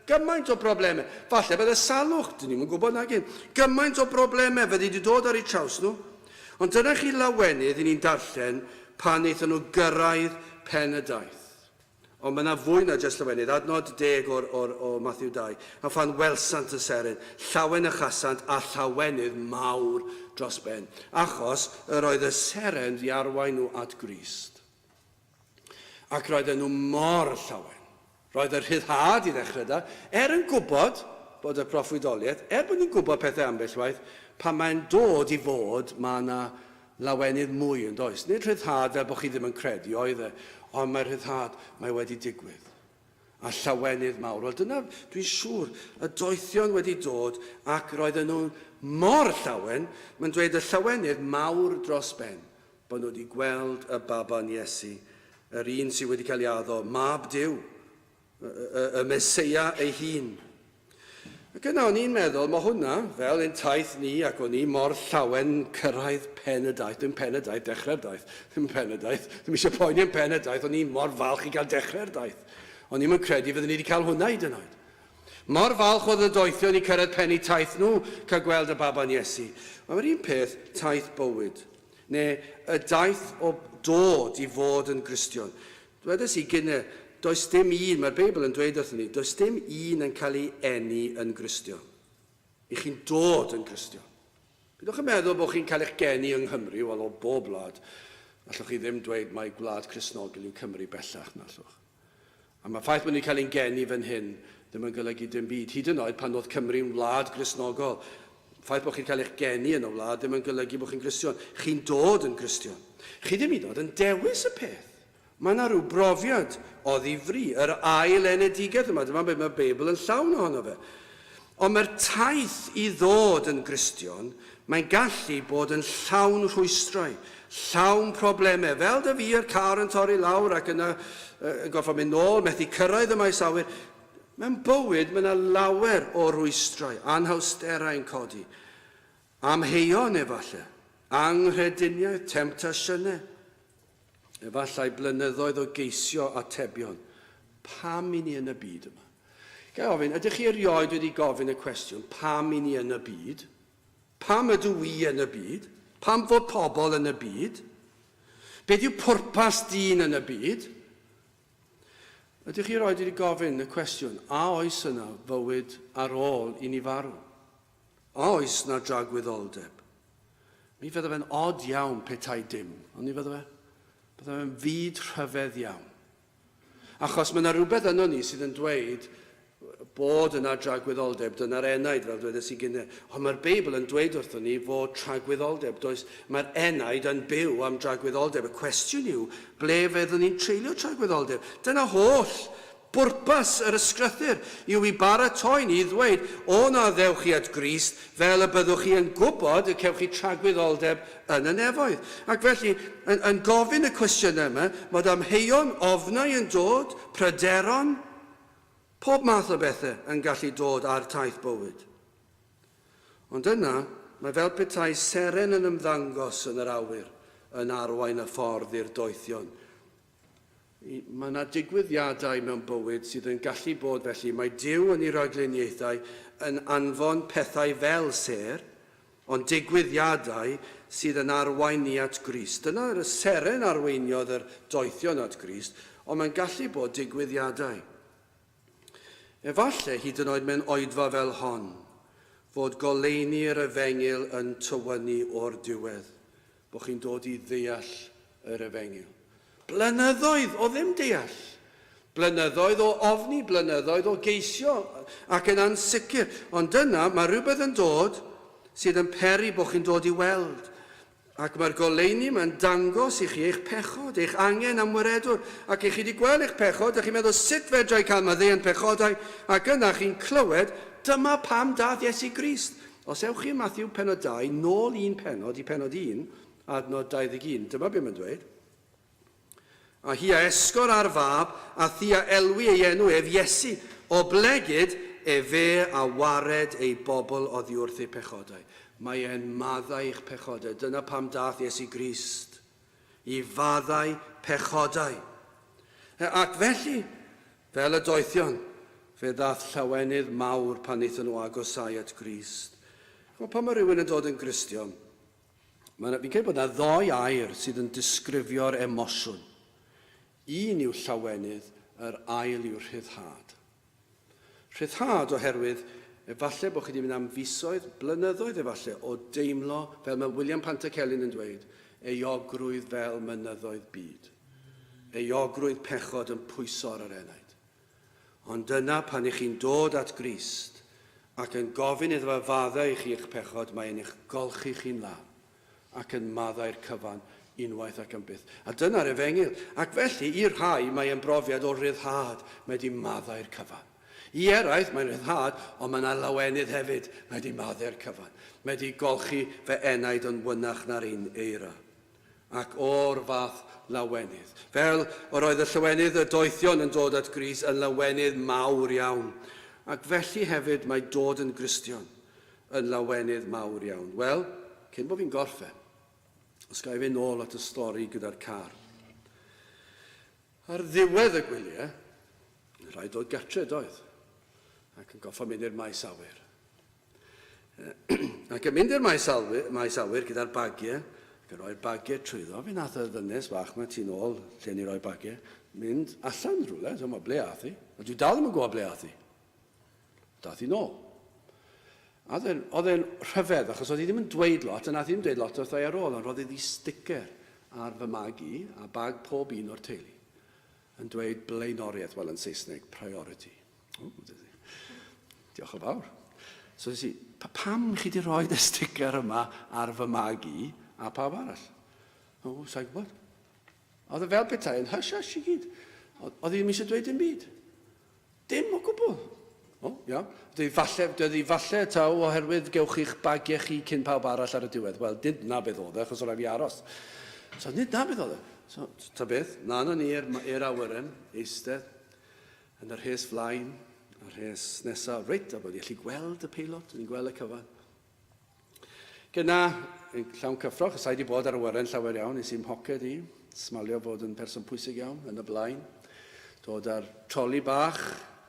gymaint o broblemau. Falle bydd y salwch, dyn ni'n gwybod nag un. Gymaint o broblemau fyddi wedi dod ar eu traws nhw. Ond dyna chi lawenydd i ni'n darllen pan eithon nhw gyrraedd pen y daith. Ond mae yna fwy na jyst lawenydd, adnod 10 o Matthew 2. A phan welsant y seren, llawen y chasant a llawenydd mawr dros ben. Achos yr oedd y seren di arwain nhw at Grist. Ac roedden nhw mor llawen. Roedd y rhyddhad i ddechrau da, yn gwybod bod y proffwydoliaeth, bod ni'n gwybod pethau ambell waith, pan mae'n dod i fod, mae yna lawenydd mwy yn does. Nid rhyddhad fel bod chi ddim yn credu, oedd e, ond mae'r rhyddhad mae wedi digwydd. a llawenydd mawr. Wel, dyna, dwi'n siŵr, y doethion wedi dod ac roedden nhw mor llawen, mae'n dweud y llawenydd mawr dros ben, bod nhw wedi gweld y baban Iesu, yr un sydd wedi cael ei addo, mab Duw, y Meseia ei hun. Ac yna o'n i'n meddwl, mae hwnna, fel ein taith ni, ac o'n i mor llawen cyrraedd pen y daith, ddim pen y daith, dechrau'r daith, ddim pen y daith, ddim eisiau poeni yn pen y daith, o'n i mor falch i gael dechrau'r daith. O'n i'm yn credu fyddwn ni wedi cael hwnna hyd yn oed. Mor falch oedd y doethion i cyrraedd pen i taith nhw cael gweld y baban Iesu. Ond mae'r un peth taith bywyd, neu y daith o dod i fod yn Gristion. Dwedais i gynne, does dim un, mae'r Beibl yn dweud wrthyn ni, does dim un yn cael ei eni yn Gristion. I chi'n dod yn Gristion. Bydwch yn meddwl bod chi'n cael eich geni yng Nghymru, wel o bob wlad. Allwch chi ddim dweud mae gwlad Cristnogol yw Cymru bellach na allwch. A mae ffaith bod ni'n cael ein geni fan hyn ddim yn golygu dim byd. Hyd yn oed pan oedd Cymru'n wlad Cristnogol. Ffaith bod chi'n cael eich geni yn y wlad ddim yn golygu bod chi'n Gristion. Chi'n dod yn Gristion. Chi ddim hyd yn oed yn dewis y peth. Mae yna rhyw brofiad o ddifri, yr ail enedigedd yma, dyma beth mae'r Beibl yn llawn ohono fe. Ond mae'r taith i ddod yn Gristion, mae'n gallu bod yn llawn rhwystrau, llawn problemau. Fel dy fi'r car yn torri lawr ac yna yn gorfod mynd nôl, methu cyrraedd y maes awyr. Mewn bywyd, mae yna lawer o rwystrau, anhawsterau'n codi. Amheuon efallai, anghrediniaeth, temptasiynau. Efallai blynyddoedd o geisio atebion. Pam i ni yn y byd yma? Gai ofyn, ydych chi erioed wedi gofyn y cwestiwn, pam i ni yn y byd? Pam ydw i yn y byd? Pam fod pobl yn y byd? Beth yw pwrpas dyn yn y byd? Ydych chi erioed wedi gofyn y cwestiwn, a oes yna fywyd ar ôl i ni farw? A oes yna dragwyddoldeb? Mi fydda fe'n od iawn petai dim, ond ni fydda fe? Bydda fe'n fyd rhyfedd iawn. Achos mae yna rhywbeth yno ni sydd yn dweud bod yna dragwyddoldeb, dyna'r enaid fel dweud i gynnu. Ond mae'r Beibl yn dweud wrthon ni fod tragwyddoldeb. Mae'r enaid yn byw am dragwyddoldeb. Y cwestiwn yw, ble feddwn ni'n treulio tragwyddoldeb? Dyna holl bwrpas yr ysgrythyr yw i baratoi ni i ddweud, o na ddewch chi at Grist, fel y byddwch chi yn gwybod y cewch chi tragwyddoldeb yn y nefoedd. Ac felly, yn gofyn y cwestiwn yma, bod amheuon ofnau yn dod, pryderon, pob math o bethau yn gallu dod ar taith bywyd. Ond yna, mae fel petai seren yn ymddangos yn yr awyr, yn arwain y ffordd i'r doethion. Mae yna digwyddiadau mewn bywyd sydd yn gallu bod felly. Mae Duw yn ei ragluniaethau yn anfon pethau fel ser, ond digwyddiadau sydd yn arwain ni at Grist. Dyna'r seren arweiniodd yr doethion at Grist, ond mae'n gallu bod digwyddiadau. Efallai hyd yn oed mewn oedfa fel hon, fod goleini'r efengil yn tywynnu o'r diwedd, bod chi'n dod i ddeall yr efengil. Blynyddoedd o ddim deall. Blynyddoedd o ofni, blynyddoedd o geisio ac yn ansicr. Ond dyna mae rhywbeth yn dod sydd yn peri bod chi'n dod i weld. Ac mae'r goleuni mae'n dangos i chi eich pechod, eich angen am wyredwr. Ac i chi wedi gweld eich pechod, a chi'n meddwl sut fedrai cael maddeuant pechodau, ac yna chi'n clywed, dyma pam dath Iesu Grist. Os ewch chi Matthew penod 2, nôl un penod i penod 1, adnod 21, dyma beth mae'n dweud. A hi a esgor ar fab, a thi a elwi ei enw ef Iesu, o blegyd e fe a wared ei bobl oddi wrth ei pechodau. Mae e'n maddau eich pechodau. Dyna pam dath Iesu Grist, i faddau pechodau. Ac felly, fel y doethion, fe ddath llawenydd mawr pan eithon nhw agosau at Grist. Pan mae rhywun yn dod yn Gristion, fi'n credu bod yna ddoi air sydd yn disgrifio'r emosiwn. Un yw llawenydd, yr ail yw rhyddhad. Rhyddhad oherwydd, efallai bod chi wedi mynd am fisoedd, blynyddoedd efallai, o deimlo, fel mae William Pantycelyn yn dweud, euogrwydd fel mynyddoedd byd. Euogrwydd pechod yn pwyso'r yr enaid. Ond dyna pan ych chi'n dod at Grist, ac yn gofyn iddo fe faddau i chi eich pechod, mae'n eich golchi chi'n law, ac yn maddau'r cyfan, unwaith ac am byth. A dyna'r efengil. Ac felly, i'r rhai, mae'n brofiad o ryddhad, mae di maddau'r cyfan. I eraill, mae'n ryddhad, ond mae'n lawenydd hefyd, mae di maddau'r cyfan. Mae di golchi fe enaid yn wynach na'r un eira. Ac o'r fath lawenydd. Fel yr oedd y llawenydd y doethion yn dod at Gris yn lawenydd mawr iawn. Ac felly hefyd mae dod yn Gristion yn lawenydd mawr iawn. Wel, cyn bod fi'n gorffen, os gael fi nôl at y stori gyda'r car. Ar ddiwedd y gwyliau, rhaid dod gartre doedd, ac yn goffa mynd i'r maes awyr. Ac yn mynd i'r maes awyr gyda'r bagiau, ac yn rhoi'r bagiau trwyddo, fi nath y ddynes bach yma tu nôl, lle ni roi bagiau, mynd allan rhywle, so mae ble ath i, a dwi dal ddim yn gwybod ble ath i. Dath i nôl. Oedd e'n rhyfedd, achos oedd hi ddim yn dweud lot, a nath hi ddim dweud lot wrth ei ar ôl, ond roedd hi sticker ar fy mag i, a bag pob un o'r teulu, yn dweud blaenoriaeth, wel yn Saesneg, priority. Diolch yn fawr. So dys i, pam chi di roed y sticker yma ar fy mag i, a pawb arall? O, sa'n gwybod. Oedd e fel petai yn hush i gyd. Oedd hi ddim eisiau dweud dim byd. Dim o gwbl. O, iawn. Dydy falle taw oherwydd gewch i'ch bagiau chi cyn pawb arall ar y diwedd. Wel, nid na beth oedd e, achos oedd fi aros. So, nid na beth oedd e. So, ta beth, na'n o'n i'r awyren, eistedd, yn yr rhes flaen, yr rhes nesaf, reit, a bod i'n gallu gweld y peilot, yn gweld y cyfan. Gyna, yn llawn cyffroch, ys wedi bod ar awyren llawer iawn, nes i'n hoced i, smalio bod yn person pwysig iawn, yn y blaen. Dod ar troli bach,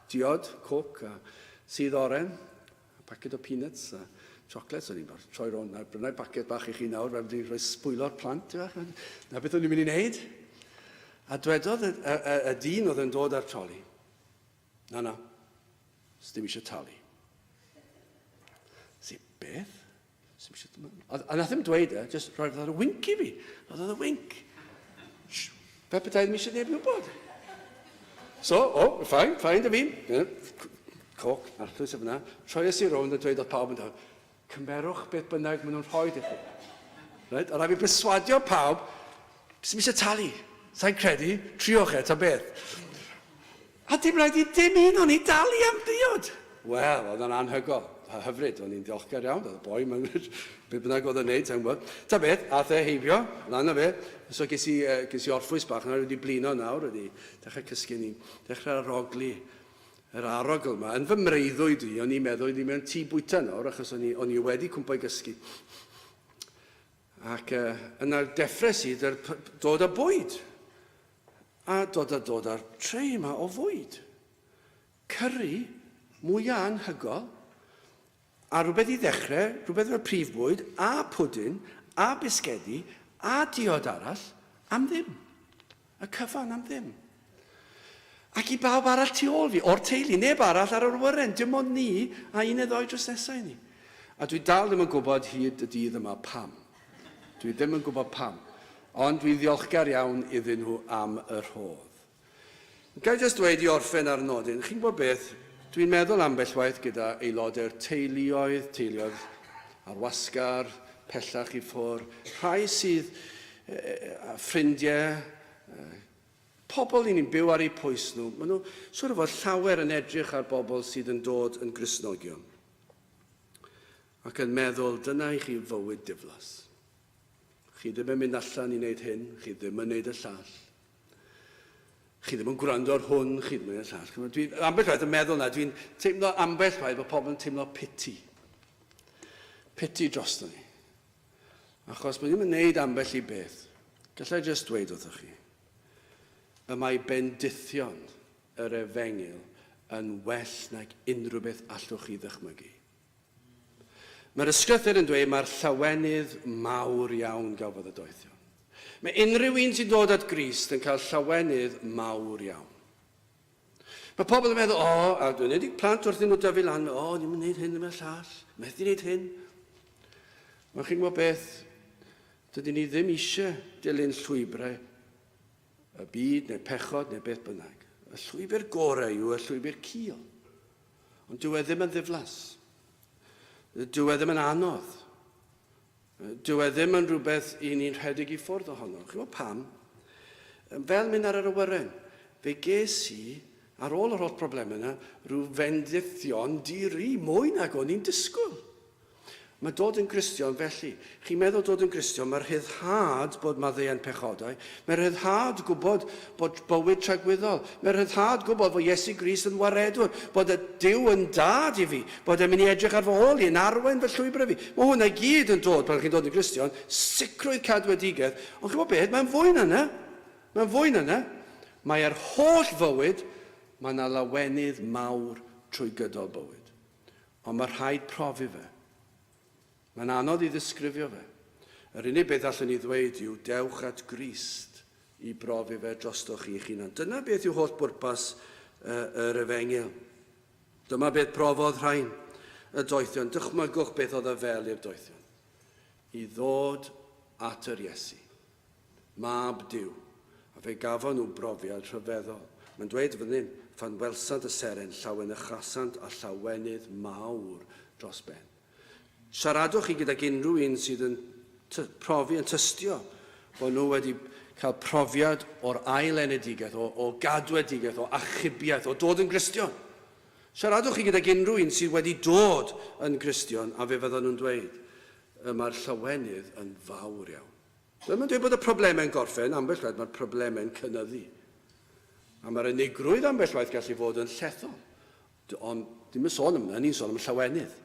diod, coc, a sydd oren, a paced o peanuts, a chocolates, o'n i'n troi rôn, a brynau paced bach i chi nawr, fe wedi rhoi sbwylo'r plant, na beth o'n i'n mynd i wneud. A dwedodd y dyn oedd yn dod ar troli. Na, ddim eisiau talu. Si, beth? A nath ddim dweud just roedd y wink i fi. Roedd y wink. Fe bethau ddim eisiau neb i wybod. So, ffain dy fi. Coc, arllwys y fyna. Troies i rownd a dweud oedd pawb yn dweud, cymerwch beth bynnag maen nhw'n rhoi i chi. Right? A rai fi perswadio pawb, ddim eisiau talu. Sa'n credu, triwch ta beth. A dim rhaid i dim un o'n i dalu am diod. Wel, oedd yn anhygol. A hyfryd, o'n i'n diolchgar iawn, oedd y boi, beth bynnag oedd yn neud, ta'n gwybod. Ta beth, ath e heibio, lan o fe, so ges i orffwys bach, nawr wedi blino nawr, wedi dechrau cysgu ni, dechrau aroglu yr arogl yma. Yn fy mreiddwyd i, o'n i'n meddwl, o'n i'n mewn tŷ bwyta nawr, achos o'n i wedi cwmpa i gysgu. Ac yna deffres i dod â bwyd. A dod â'r trei yma o fwyd. Curry, mwyaf anhygol, a rhywbeth i ddechrau, rhywbeth o'r prif bwyd, a pwdin, a bisgedi, a diod arall, am ddim. Y cyfan am ddim. Ac i bawb arall tu ôl fi, o'r teulu, neb arall ar yr awyren, dim ond ni, a un neu ddoi dros nesau ni. A dwi dal ddim yn gwybod hyd y dydd yma pam. Dwi ddim yn gwybod pam. Ond dwi'n ddiolchgar iawn iddyn nhw am y rhodd. Gael jyst dweud i orffen ar nodyn, chi'n gwybod beth, dwi'n meddwl ambell waith gyda aelodau'r teuluoedd a'r wasgar, pellach i ffwr, rhai sydd ffrindiau, pobl ni'n byw ar eu pwys nhw, maen nhw sort of o llawer yn edrych ar bobl sydd yn dod yn Gristnogion. Ac yn meddwl, dyna i chi fywyd diflas. Chi ddim yn mynd allan i wneud hyn, chi ddim yn wneud y llall. Chi ddim yn gwrando ar hwn, chi ddim yn wneud y llall. Dwi'n ambell waith yn meddwl na, dwi'n teimlo ambell waith bod pobl yn teimlo piti. Piti drosto ni. Achos bod ni'n wneud ambell i beth. Gallai jyst dweud wrthych chi. Y mae bendithion yr efengil yn well nag unrhyw beth allwch chi ddychmygu. Mae'r ysgrythur yn dweud mae'r llawenydd mawr iawn gafodd y doethion. Mae unrhyw un sy'n dod at Grist yn cael llawenydd mawr iawn. Mae pobl yn meddwl, a dwi'n edrych plant wrthyn nhw dyfu lan, ni'n mynd wneud hyn, ddim yn llall, methu wneud hyn. Mae chi'n gwybod beth, dydyn ni ddim eisiau dilyn llwybrau y byd neu pechod neu beth bynnag. Y llwybr gorau yw y llwybr cul. Ond dyw e ddim yn ddiflas. Dyw e ddim yn anodd. Dyw e ddim yn rhywbeth i ni'n rhedeg i ffwrdd ohono. Chi'n gwybod pam? Fel mynd ar yr awyren, fe ges i, ar ôl yr holl problemau yna, rhyw fendithion diri mwy nag o'n i'n disgwyl. Mae dod yn Gristion felly. Chi'n meddwl dod yn Gristion, mae'r rhyddhad bod maddeuau'n pechodau. Mae'r rhyddhad gwybod bod bywyd tragwyddol. Mae'r rhyddhad gwybod bod Iesu Grist yn waredwr. Bod y Duw yn dad i fi. Bod e'n mynd i edrych ar fy ôl i, yn arwain fy llwybr i fi. Mae hwnna gyd yn dod pan chi'n dod yn Gristion. Sicrwydd cadwedigaeth. Ond chi'n gwybod beth? Mae'n fwy na yna. Mae'n fwy na yna. Mae'r holl fywyd, mae yna lawenydd mawr trwy gydol bywyd. Ond mae rhaid profi fe. Mae'n anodd i ddisgrifio fe. Yr unig beth allan ni ddweud yw dewch at Grist i brofi fe drostoch chi'ch hunan. Dyna beth yw holl bwrpas yr Efengil. Dyma beth profodd rhain y doethion. Dychmygwch beth oedd y fel i'r doethion. I ddod at yr Iesu. Mab Duw. A fe gafon nhw brofiad rhyfeddol. Mae'n dweud fan hyn, phan welsant y seren, llawen ychasant a llawenydd mawr dros ben. Siaradwch chi gyda unrhyw un sydd yn profi, yn tystio, bod nhw wedi cael profiad o'r ailenedigaeth, o gadwedigaeth, o achubiaeth, o dod yn Gristion. Siaradwch chi gyda unrhyw un sydd wedi dod yn Gristion, a fe fyddan nhw'n dweud, mae'r llawenydd yn fawr iawn. Ddim yn dweud bod y problemau'n gorffen, ambell waith mae'r problemau'n cynyddu. A mae'r unigrwydd ambell waith gallu fod yn llethol. Ond ddim yn sôn am yna, ni'n sôn am llawenydd.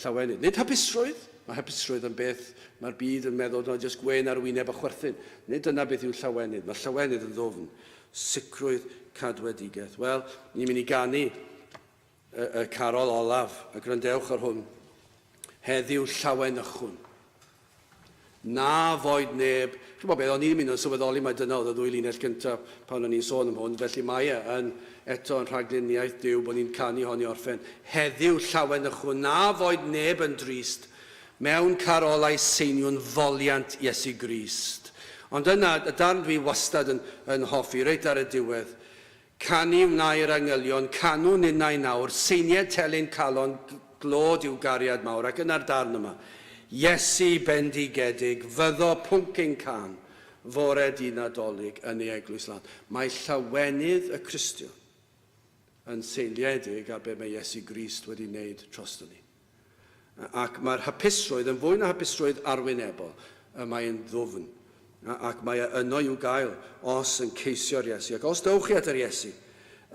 Llawenydd. Nid hapusrwydd. Mae hapusrwydd yn beth mae'r byd yn meddwl na jyst gwen ar wyneb a chwerthin. Nid dyna beth yw llawenydd. Mae llawenydd yn ddofn. Sicrwydd cadwedigaeth. Wel, ni'n mynd i ganu y carol olaf. A grandewch ar hwn. Heddiw llawen ychwn. Na foed neb. Chi'n gwybod beth, o'n i'n mynd yn sylweddoli mae dyna oedd y ddwy linell gyntaf pan o'n i'n sôn am hwn. Felly mae yn eto yn rhagluniaeth Duw bod ni'n canu honni orffen. Heddiw llawen ychwn, na foed neb yn drist, mewn carolau seiniwn foliant Iesu Grist. Ond yna, y darn dwi wastad yn hoffi, reit ar y diwedd. Canu wnau'r angylion, canw ninnau nawr, seiniau telyn calon, glod i'w gariad mawr, ac yna'r darn yma. Iesu bendigedig, fyddo pwnc ein can, fore di nadolig yn ei eglwys lan. Mae llawenydd y Cristion yn seiliedig ar be mae Iesu Grist wedi wneud trosto ni. Ac mae'r hapusrwydd yn fwy na hapusrwydd arwynebol, mae'n ddwfn. Ac mae yno i'w gael os yn ceisio'r Iesu. Ac os dewch chi at yr Iesu,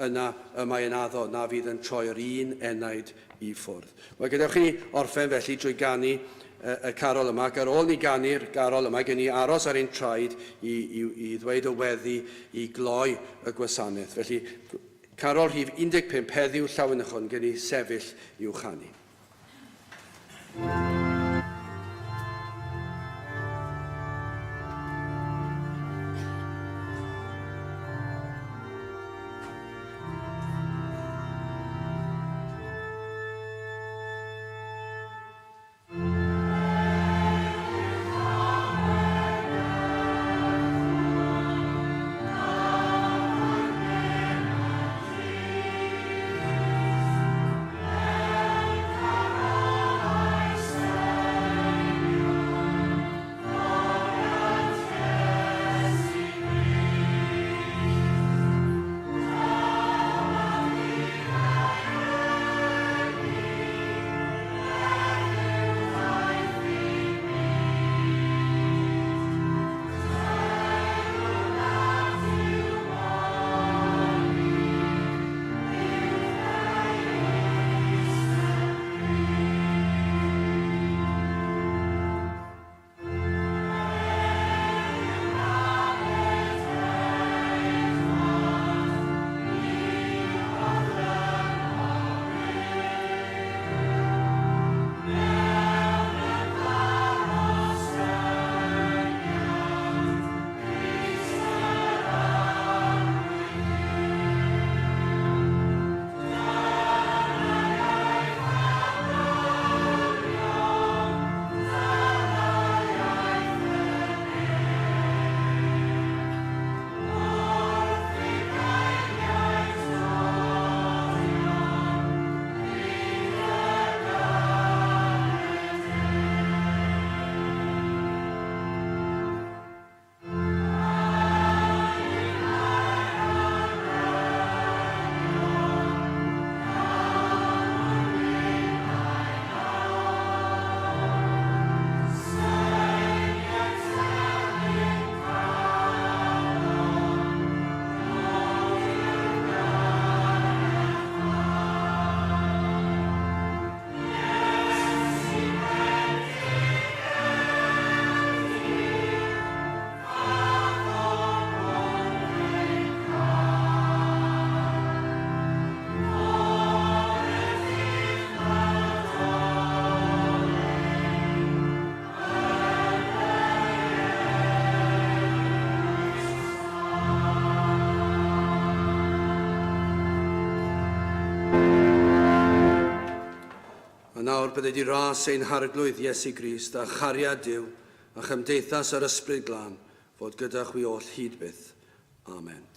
yna mae'n addo na fydd yn troi'r un enaid i ffwrdd. Wel, gadewch chi orffen felly drwy ganu y carol yma, ac ar ôl ni ganu'r carol yma, gen i aros ar ein traed i ddweud y weddi i gloi y gwasanaeth. Felly, carol rhif 15, heddiw llawen ychwn, gen i sefyll i'w chanu. A nawr bydde di ras ein harglwydd Iesu Grist a chariad Duw a chymdeithas yr ysbryd glân fod gyda chwi oll hyd byth. Amen.